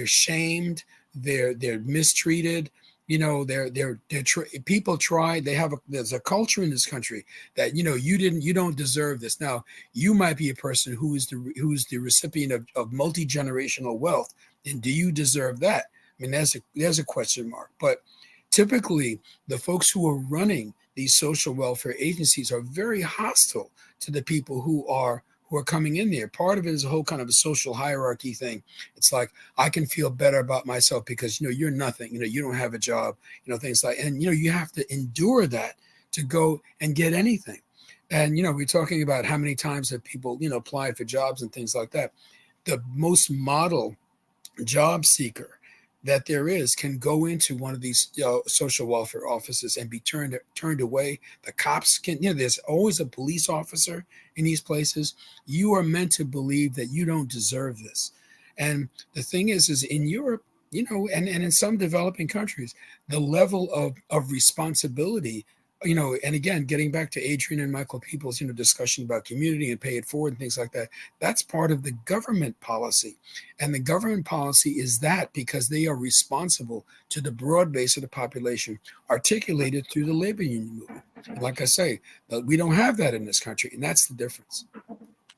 shamed, they're mistreated. People try. There's a culture in this country that you don't deserve this. Now you might be a person who's the recipient of multi-generational wealth, and do you deserve that? I mean, there's a question mark. But typically, the folks who are running these social welfare agencies are very hostile to the people who are coming in there. Part of it is a whole kind of a social hierarchy thing. It's like, I can feel better about myself because you're nothing. You don't have a job. Things like, and you have to endure that to go and get anything. And we're talking about how many times have people applied for jobs and things like that. The most model job seeker that there is can go into one of these social welfare offices and be turned away. The cops can, there's always a police officer in these places. You are meant to believe that you don't deserve this. And the thing is in Europe, and in some developing countries, the level of responsibility, and again, getting back to Adrian and Michael Peoples', discussion about community and pay it forward and things like that, that's part of the government policy. And the government policy is that because they are responsible to the broad base of the population articulated through the labor union movement. And like I say, we don't have that in this country, and that's the difference.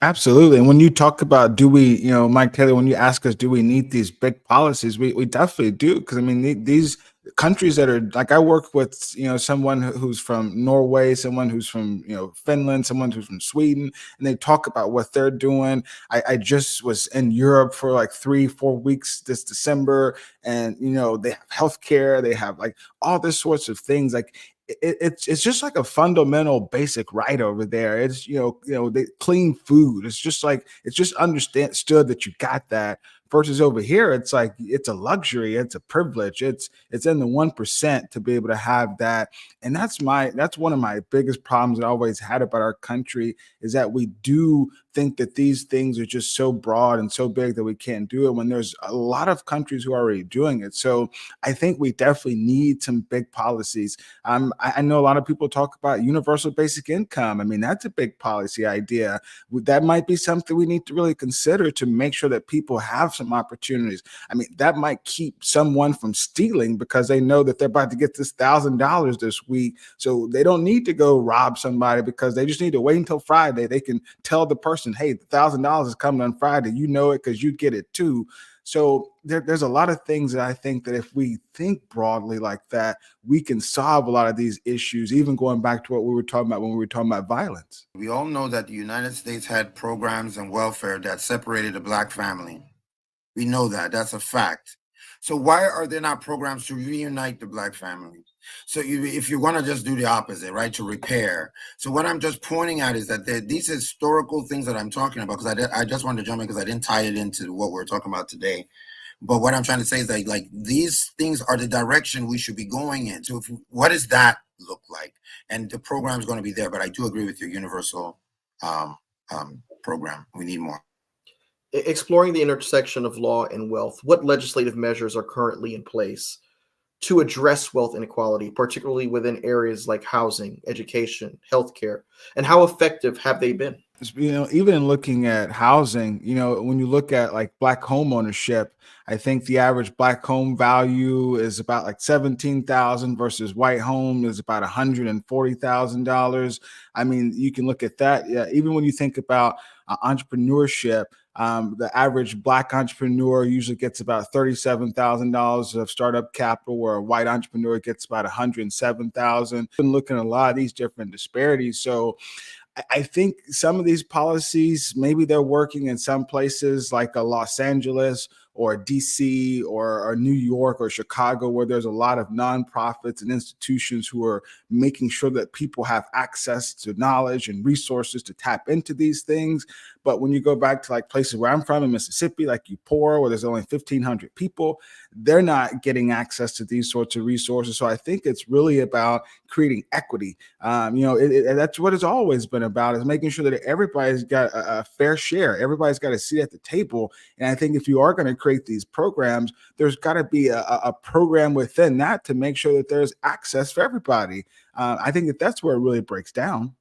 Absolutely. And when you talk about, do we, Mike Taylor, when you ask us, do we need these big policies? We definitely do. Because I mean, these countries that are like, I work with, someone who's from Norway, someone who's from, Finland, someone who's from Sweden, and they talk about what they're doing. I just was in Europe for like 3-4 weeks this December, and, they have healthcare, they have like all this sorts of things. Like, it's just like a fundamental basic right over there. It's they clean food. It's just understood that you got that. Versus over here, it's like it's a luxury, it's a privilege, it's in the 1% to be able to have that. And that's one of my biggest problems I always had about our country, is that we do think that these things are just so broad and so big that we can't do it, when there's a lot of countries who are already doing it. So I think we definitely need some big policies. I know a lot of people talk about universal basic income. I mean, that's a big policy idea. That might be something we need to really consider to make sure that people have some opportunities. I mean, that might keep someone from stealing because they know that they're about to get this $1,000 this week. So they don't need to go rob somebody, because they just need to wait until Friday. They can tell the person, hey, the $1,000 is coming on Friday. You know it because you get it too. So there's a lot of things that I think that if we think broadly like that, we can solve a lot of these issues, even going back to what we were talking about when we were talking about violence. We all know that the United States had programs and welfare that separated the Black family. We know that. That's a fact. So why are there not programs to reunite the Black family? So if you want to just do the opposite, right, to repair. So what I'm just pointing out is that these historical things that I'm talking about, because I just wanted to jump in because I didn't tie it into what we're talking about today. But what I'm trying to say is that, like, these things are the direction we should be going in. So what does that look like? And the program is going to be there. But I do agree with your universal program. We need more. Exploring the intersection of law and wealth, what legislative measures are currently in place to address wealth inequality, particularly within areas like housing, education, healthcare, and how effective have they been? Even in looking at housing, when you look at like Black home ownership, I think the average Black home value is about like $17,000 versus white home is about $140,000. I mean, you can look at that. Yeah, even when you think about entrepreneurship, the average Black entrepreneur usually gets about $37,000 of startup capital, where a white entrepreneur gets about $107,000. Been looking at a lot of these different disparities. So I think some of these policies, maybe they're working in some places like a Los Angeles or DC or New York or Chicago, where there's a lot of nonprofits and institutions who are making sure that people have access to knowledge and resources to tap into these things. But when you go back to like places where I'm from in Mississippi, like Eupora, where there's only 1,500 people, they're not getting access to these sorts of resources. So I think it's really about creating equity. That's what it's always been about, is making sure that everybody's got a fair share. Everybody's got a seat at the table. And I think if you are going to create these programs, there's got to be a program within that to make sure that there's access for everybody. I think that's where it really breaks down.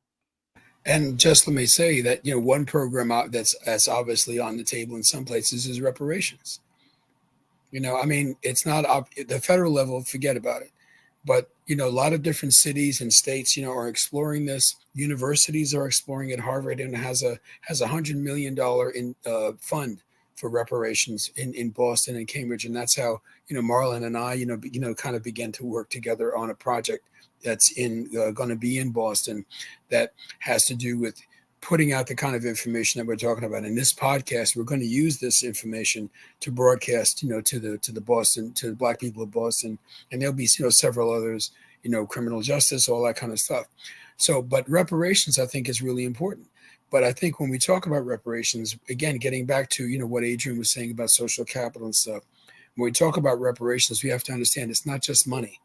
And just let me say that, one program that's obviously on the table in some places is reparations. I mean, it's not the federal level, forget about it. But, a lot of different cities and states, are exploring this. Universities are exploring it. Harvard and has $100 million in fund for reparations in Boston and Cambridge. And that's how, Marlon and I, kind of began to work together on a project that's going to be in Boston that has to do with putting out the kind of information that we're talking about in this podcast. We're going to use this information to broadcast, to the Black people of Boston, and there'll be, several others, criminal justice, all that kind of stuff. So, but reparations, I think, is really important. But I think when we talk about reparations, again, getting back to, what Adrian was saying about social capital and stuff, when we talk about reparations, we have to understand it's not just money.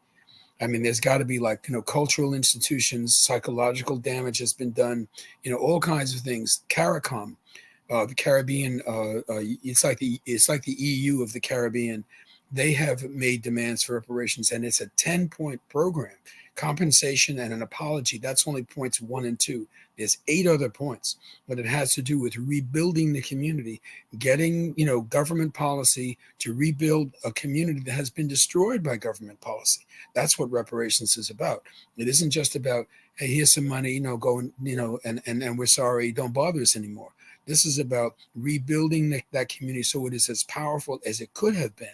I mean, there's got to be cultural institutions, psychological damage has been done, all kinds of things. CARICOM, the Caribbean, it's like the EU of the Caribbean. They have made demands for reparations, and it's a 10-point program. Compensation and an apology, that's only points 1 and 2. There's 8 other points, but it has to do with rebuilding the community, getting, government policy to rebuild a community that has been destroyed by government policy. That's what reparations is about. It isn't just about, hey, here's some money, go and we're sorry, don't bother us anymore. This is about rebuilding that community so it is as powerful as it could have been,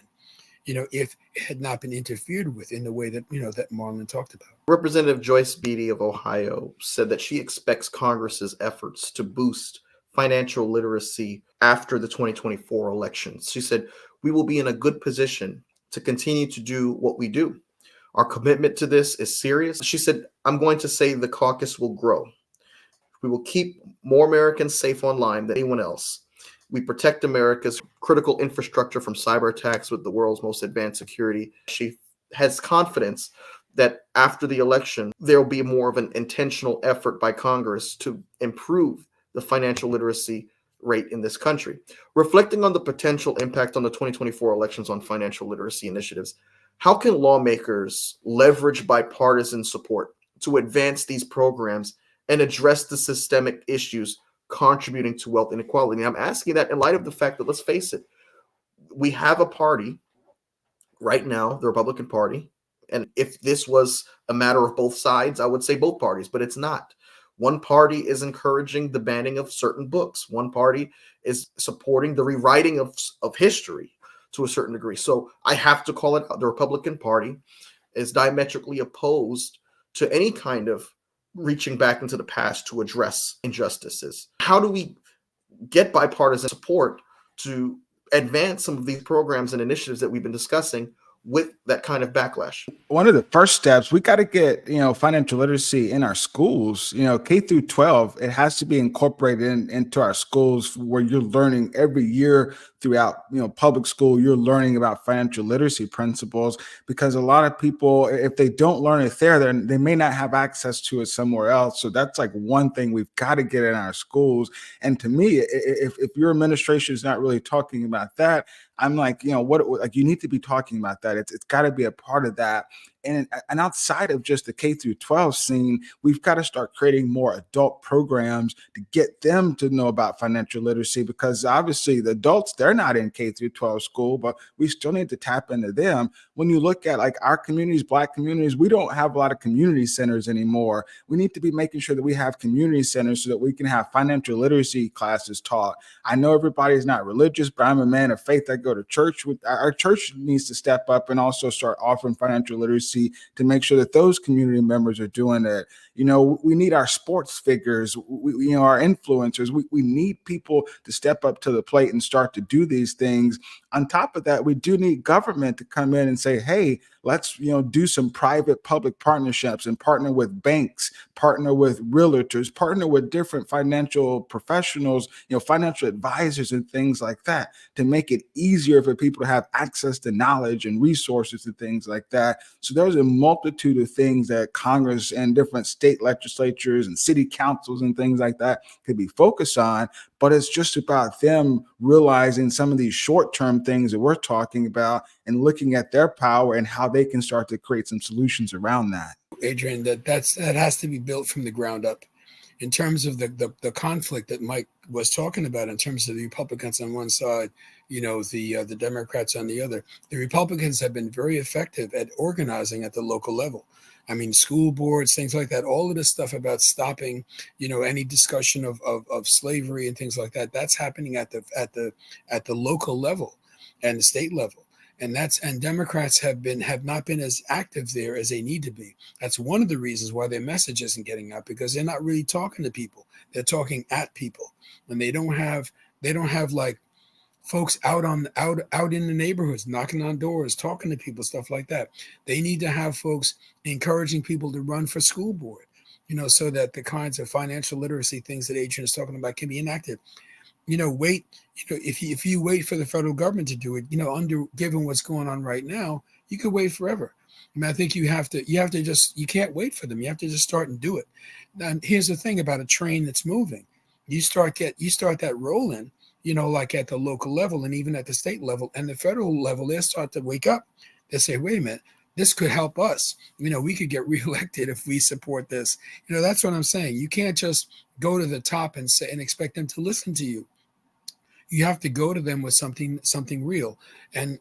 if it had not been interfered with in the way that, that Marlon talked about. Representative Joyce Beatty of Ohio said that she expects Congress's efforts to boost financial literacy after the 2024 elections. She said, we will be in a good position to continue to do what we do. Our commitment to this is serious. She said, I'm going to say the caucus will grow. We will keep more Americans safe online than anyone else. We protect America's critical infrastructure from cyber attacks with the world's most advanced security. She has confidence that after the election, there will be more of an intentional effort by Congress to improve the financial literacy rate in this country. Reflecting on the potential impact on the 2024 elections on financial literacy initiatives, how can lawmakers leverage bipartisan support to advance these programs and address the systemic issues contributing to wealth inequality? And I'm asking that in light of the fact that, let's face it, we have a party right now, the Republican Party, and if this was a matter of both sides, I would say both parties, but it's not. One party is encouraging the banning of certain books. One party is supporting the rewriting of history to a certain degree. So I have to call it, the Republican Party is diametrically opposed to any kind of reaching back into the past to address injustices. How do we get bipartisan support to advance some of these programs and initiatives that we've been discussing with that kind of backlash? One of the first steps, we got to get, financial literacy in our schools, K through 12, it has to be incorporated into our schools where you're learning every year throughout, public school, you're learning about financial literacy principles, because a lot of people, if they don't learn it there, then they may not have access to it somewhere else. So that's like one thing we've got to get in our schools. And to me, if your administration is not really talking about that, I'm like, you need to be talking about that. It's got to be a part of that. And outside of just the K through 12 scene, we've got to start creating more adult programs to get them to know about financial literacy, because obviously the adults, they're not in K through 12 school, but we still need to tap into them. When you look at like our communities, Black communities, we don't have a lot of community centers anymore. We need to be making sure that we have community centers so that we can have financial literacy classes taught. I know everybody's not religious, but I'm a man of faith. I go to church. Our church needs to step up and also start offering financial literacy to make sure that those community members are doing it. We need our sports figures, our influencers. We need people to step up to the plate and start to do these things. On top of that, we do need government to come in and say, hey, let's, do some private public partnerships and partner with banks, partner with realtors, partner with different financial professionals, financial advisors and things like that, to make it easier for people to have access to knowledge and resources and things like that. So there's a multitude of things that Congress and different state legislatures and city councils and things like that could be focused on. But it's just about them realizing some of these short-term things that we're talking about and looking at their power and how they can start to create some solutions around that. Adrian, that has to be built from the ground up. in terms of the conflict that Mike was talking about, in terms of the Republicans on one side, the Democrats on the other, the Republicans have been very effective at organizing at the local level. I mean, school boards, things like that, all of this stuff about stopping, any discussion of slavery and things like that, that's happening at the local level and the state level. And Democrats have not been as active there as they need to be. That's one of the reasons why their message isn't getting out, because they're not really talking to people. They're talking at people, and they don't have like folks out in the neighborhoods, knocking on doors, talking to people, stuff like that. They need to have folks encouraging people to run for school board, so that the kinds of financial literacy things that Adrian is talking about can be enacted. Wait, if you wait for the federal government to do it, given what's going on right now, you could wait forever. I mean, I think you can't wait for them. You have to just start and do it. And here's the thing about a train that's moving. You start that rolling, like at the local level and even at the state level and the federal level, they start to wake up. They say, wait a minute, this could help us. We could get reelected if we support this. That's what I'm saying. You can't just go to the top and say and expect them to listen to you. You have to go to them with something real, and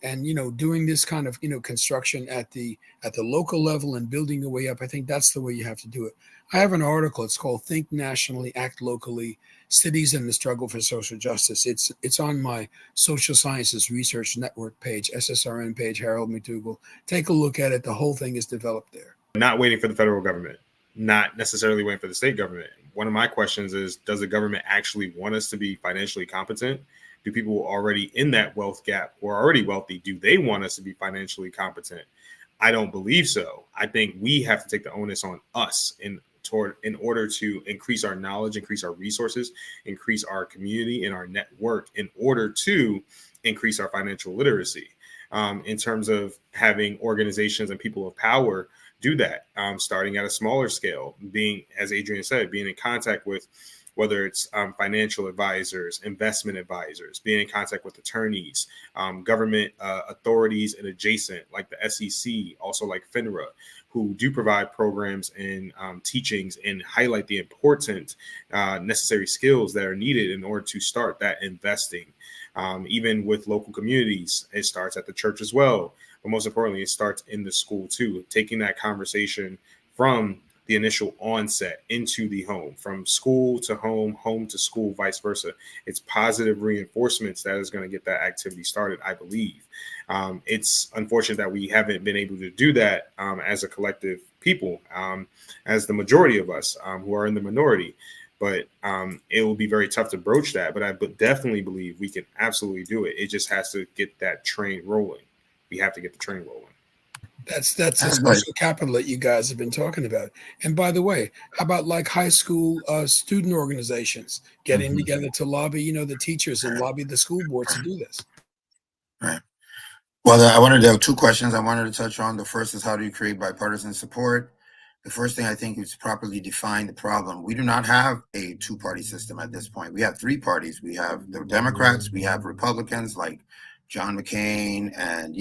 doing this kind of construction at the local level and building your way up. I think that's the way you have to do it. I have an article. It's called "Think Nationally, Act Locally: Cities and the Struggle for Social Justice." It's on my Social Sciences Research Network page, SSRN page, Harold McDougall. Take a look at it. The whole thing is developed there. Not waiting for the federal government, not necessarily waiting for the state government. One of my questions is, does the government actually want us to be financially competent? Do people already in that wealth gap who are already wealthy, do they want us to be financially competent? I don't believe so. I think we have to take the onus on us in order to increase our knowledge, increase our resources, increase our community and our network in order to increase our financial literacy. In terms of having organizations and people of power do that, starting at a smaller scale, being, as Adrian said, being in contact with whether it's financial advisors, investment advisors, being in contact with attorneys, government authorities and adjacent, like the SEC, also like FINRA, who do provide programs and teachings and highlight the important necessary skills that are needed in order to start that investing. Even with local communities, it starts at the church as well. But most importantly, it starts in the school too, taking that conversation from the initial onset into the home, from school to home, home to school, vice versa. It's positive reinforcements that is going to get that activity started, I believe. It's unfortunate that we haven't been able to do that as a collective people, as the majority of us who are in the minority. But it will be very tough to broach that. But I definitely believe we can absolutely do it. It just has to get that train rolling. We have to get the train rolling. That's the social capital that you guys have been talking about. And by the way, how about like high school student organizations getting together to lobby, the teachers and lobby the school boards to do this? Right. Well, there are two questions I wanted to touch on. The first is, how do you create bipartisan support? The first thing I think is properly define the problem. We do not have a two-party system at this point. We have three parties. We have the Democrats, we have Republicans like John McCain and,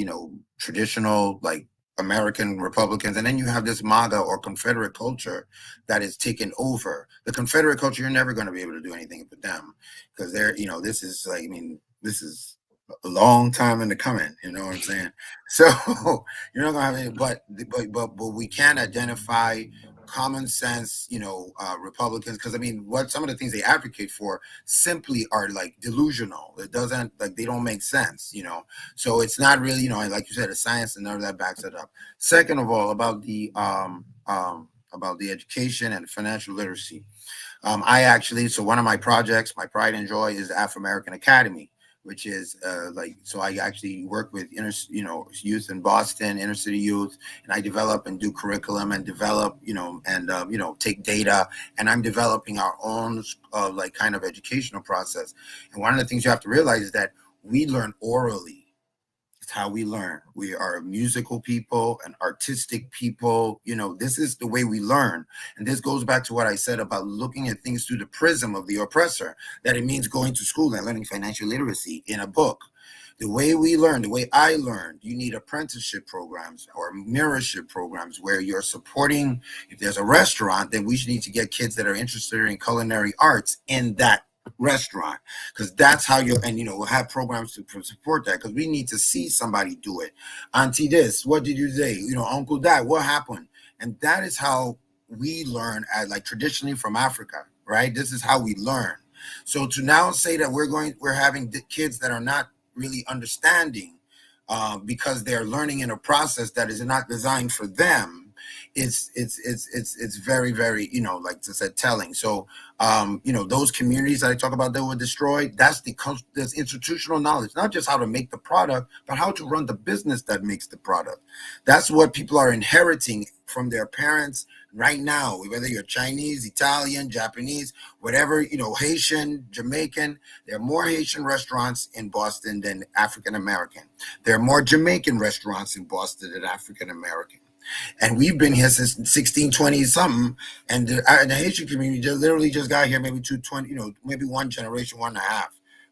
traditional like American Republicans, and then you have this MAGA or Confederate culture that is taken over. The Confederate culture, you're never going to be able to do anything with them because this is like, this is a long time in the coming, you know what I'm saying? So you're not gonna have any, but we can identify common sense, Republicans, because what some of the things they advocate for simply are like delusional. It doesn't, like, they don't make sense, So it's not really, like you said, a science, and none of that backs it up. Second of all, about the education and financial literacy. So one of my projects, my pride and joy, is the Afrimerican Academy, which is so I actually work with youth in Boston, inner city youth, and I develop and do curriculum and develop, take data, and I'm developing our own kind of educational process. And one of the things you have to realize is that we learn orally. It's how we learn. We are musical people and artistic people. This is the way we learn. And this goes back to what I said about looking at things through the prism of the oppressor, that it means going to school and learning financial literacy in a book. The way we learn, the way I learned, you need apprenticeship programs or mirrorship programs where you're supporting. If there's a restaurant, then we need to get kids that are interested in culinary arts in that restaurant, because that's how we'll have programs to support that, because we need to see somebody do it. Auntie this, what did you say? Uncle that, what happened? And that is how we learn, traditionally from Africa, right? This is how we learn. So to now say that we're having kids that are not really understanding because they're learning in a process that is not designed for them, it's very, very, like I said, telling. So those communities that I talk about that were destroyed, that's institutional knowledge, not just how to make the product, but how to run the business that makes the product. That's what people are inheriting from their parents right now, whether you're Chinese, Italian, Japanese, whatever, Haitian, Jamaican. There are more Haitian restaurants in Boston than African American. There are more Jamaican restaurants in Boston than African American. And we've been here since 1620 something, and the Haitian community literally just got here maybe 220, maybe one generation, 1.5,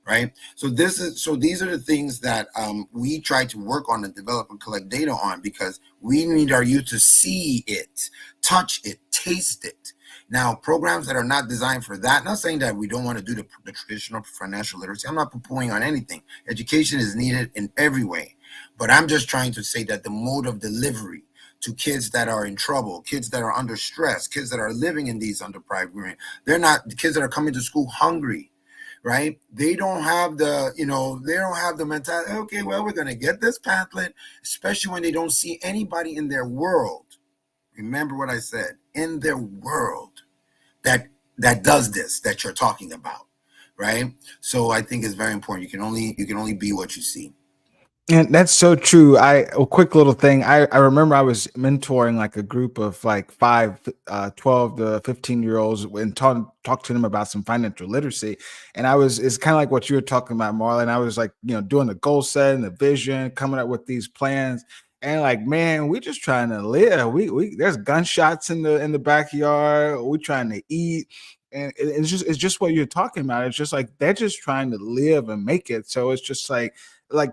right? So these are the things that we try to work on and develop and collect data on, because we need our youth to see it, touch it, taste it. Now, programs that are not designed for that, not saying that we don't want to do the traditional financial literacy. I'm not poo-pooing on anything. Education is needed in every way, but I'm just trying to say that the mode of delivery to kids that are in trouble, kids that are under stress, kids that are living in these underprivileged areas, they're not the kids that are coming to school hungry, right? They don't have the, they don't have the mentality, okay, well, we're going to get this pamphlet, especially when they don't see anybody in their world. Remember what I said, in their world that does this, that you're talking about, right? So I think it's very important. You can only be what you see. And that's so true. A quick little thing. I remember I was mentoring like a group of like 12 to 15-year-olds and talk to them about some financial literacy. And it's kind of like what you were talking about, Marlon. I was like, doing the goal set and the vision, coming up with these plans. And like, man, we're just trying to live. We there's gunshots in the backyard. We're trying to eat. And it's just what you're talking about. It's just like they're just trying to live and make it. So it's just like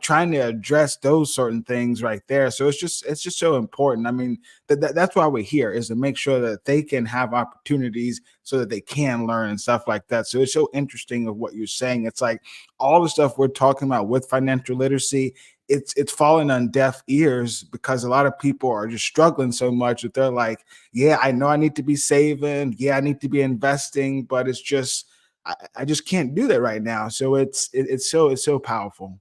trying to address those certain things right there. So it's just so important. I mean, that's why we're here, is to make sure that they can have opportunities so that they can learn and stuff like that. So it's so interesting of what you're saying. It's like all the stuff we're talking about with financial literacy, it's falling on deaf ears, because a lot of people are just struggling so much that they're like, yeah, I know I need to be saving. Yeah, I need to be investing, but it's just, I just can't do that right now. So it's so powerful.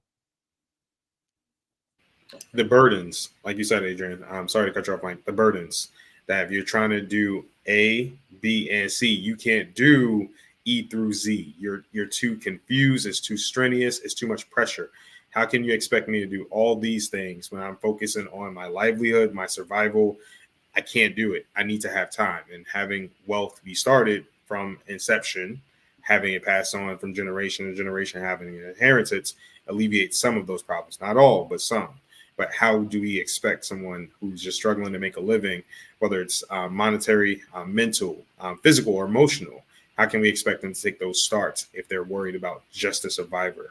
The burdens, like you said, Adrian, I'm sorry to cut you off, Mike, the burdens that if you're trying to do A, B, and C, you can't do E through Z. You're too confused. It's too strenuous. It's too much pressure. How can you expect me to do all these things when I'm focusing on my livelihood, my survival? I can't do it. I need to have time. And having wealth be started from inception, having it passed on from generation to generation, having an inheritance alleviates some of those problems. Not all, but some. But how do we expect someone who's just struggling to make a living, whether it's monetary, mental, physical, or emotional, how can we expect them to take those starts if they're worried about just a survivor?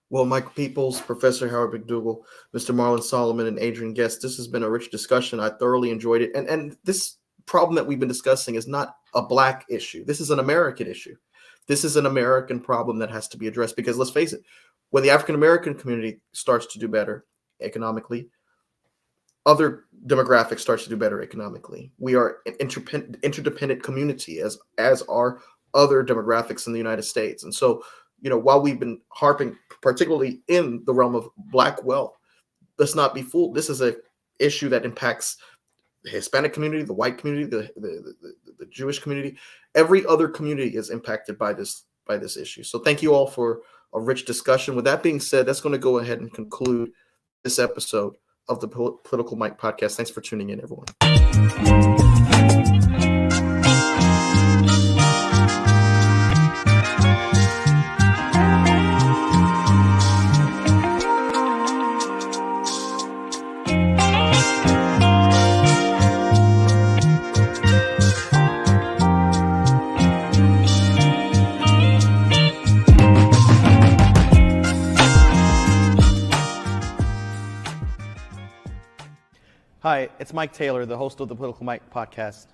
Well, Michael Peoples, Professor Howard McDougall, Mr. Marlon Solomon, and Adrian Guest, this has been a rich discussion. I thoroughly enjoyed it. And this problem that we've been discussing is not a Black issue. This is an American issue. This is an American problem that has to be addressed, because let's face it, when the African-American community starts to do better economically, other demographics starts to do better economically. We are an interdependent community, as are other demographics in the United States. And so, while we've been harping particularly in the realm of Black wealth, let's not be fooled. This is an issue that impacts the Hispanic community, the white community, the Jewish community. Every other community is impacted by this issue. So thank you all for a rich discussion. With that being said, that's going to go ahead and conclude this episode of the Political Mike podcast. Thanks for tuning in, everyone. Hi, it's Mike Taylor, the host of the Political Mike podcast.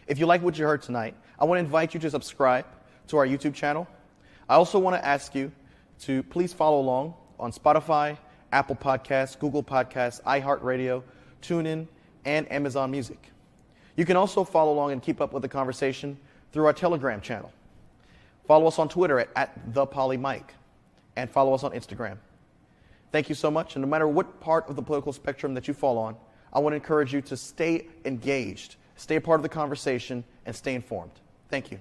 If you like what you heard tonight, I want to invite you to subscribe to our YouTube channel. I also want to ask you to please follow along on Spotify, Apple Podcasts, Google Podcasts, iHeartRadio, TuneIn, and Amazon Music. You can also follow along and keep up with the conversation through our Telegram channel. Follow us on Twitter at @ThePolyMike, and follow us on Instagram. Thank you so much, and no matter what part of the political spectrum that you fall on, I want to encourage you to stay engaged, stay a part of the conversation, and stay informed. Thank you.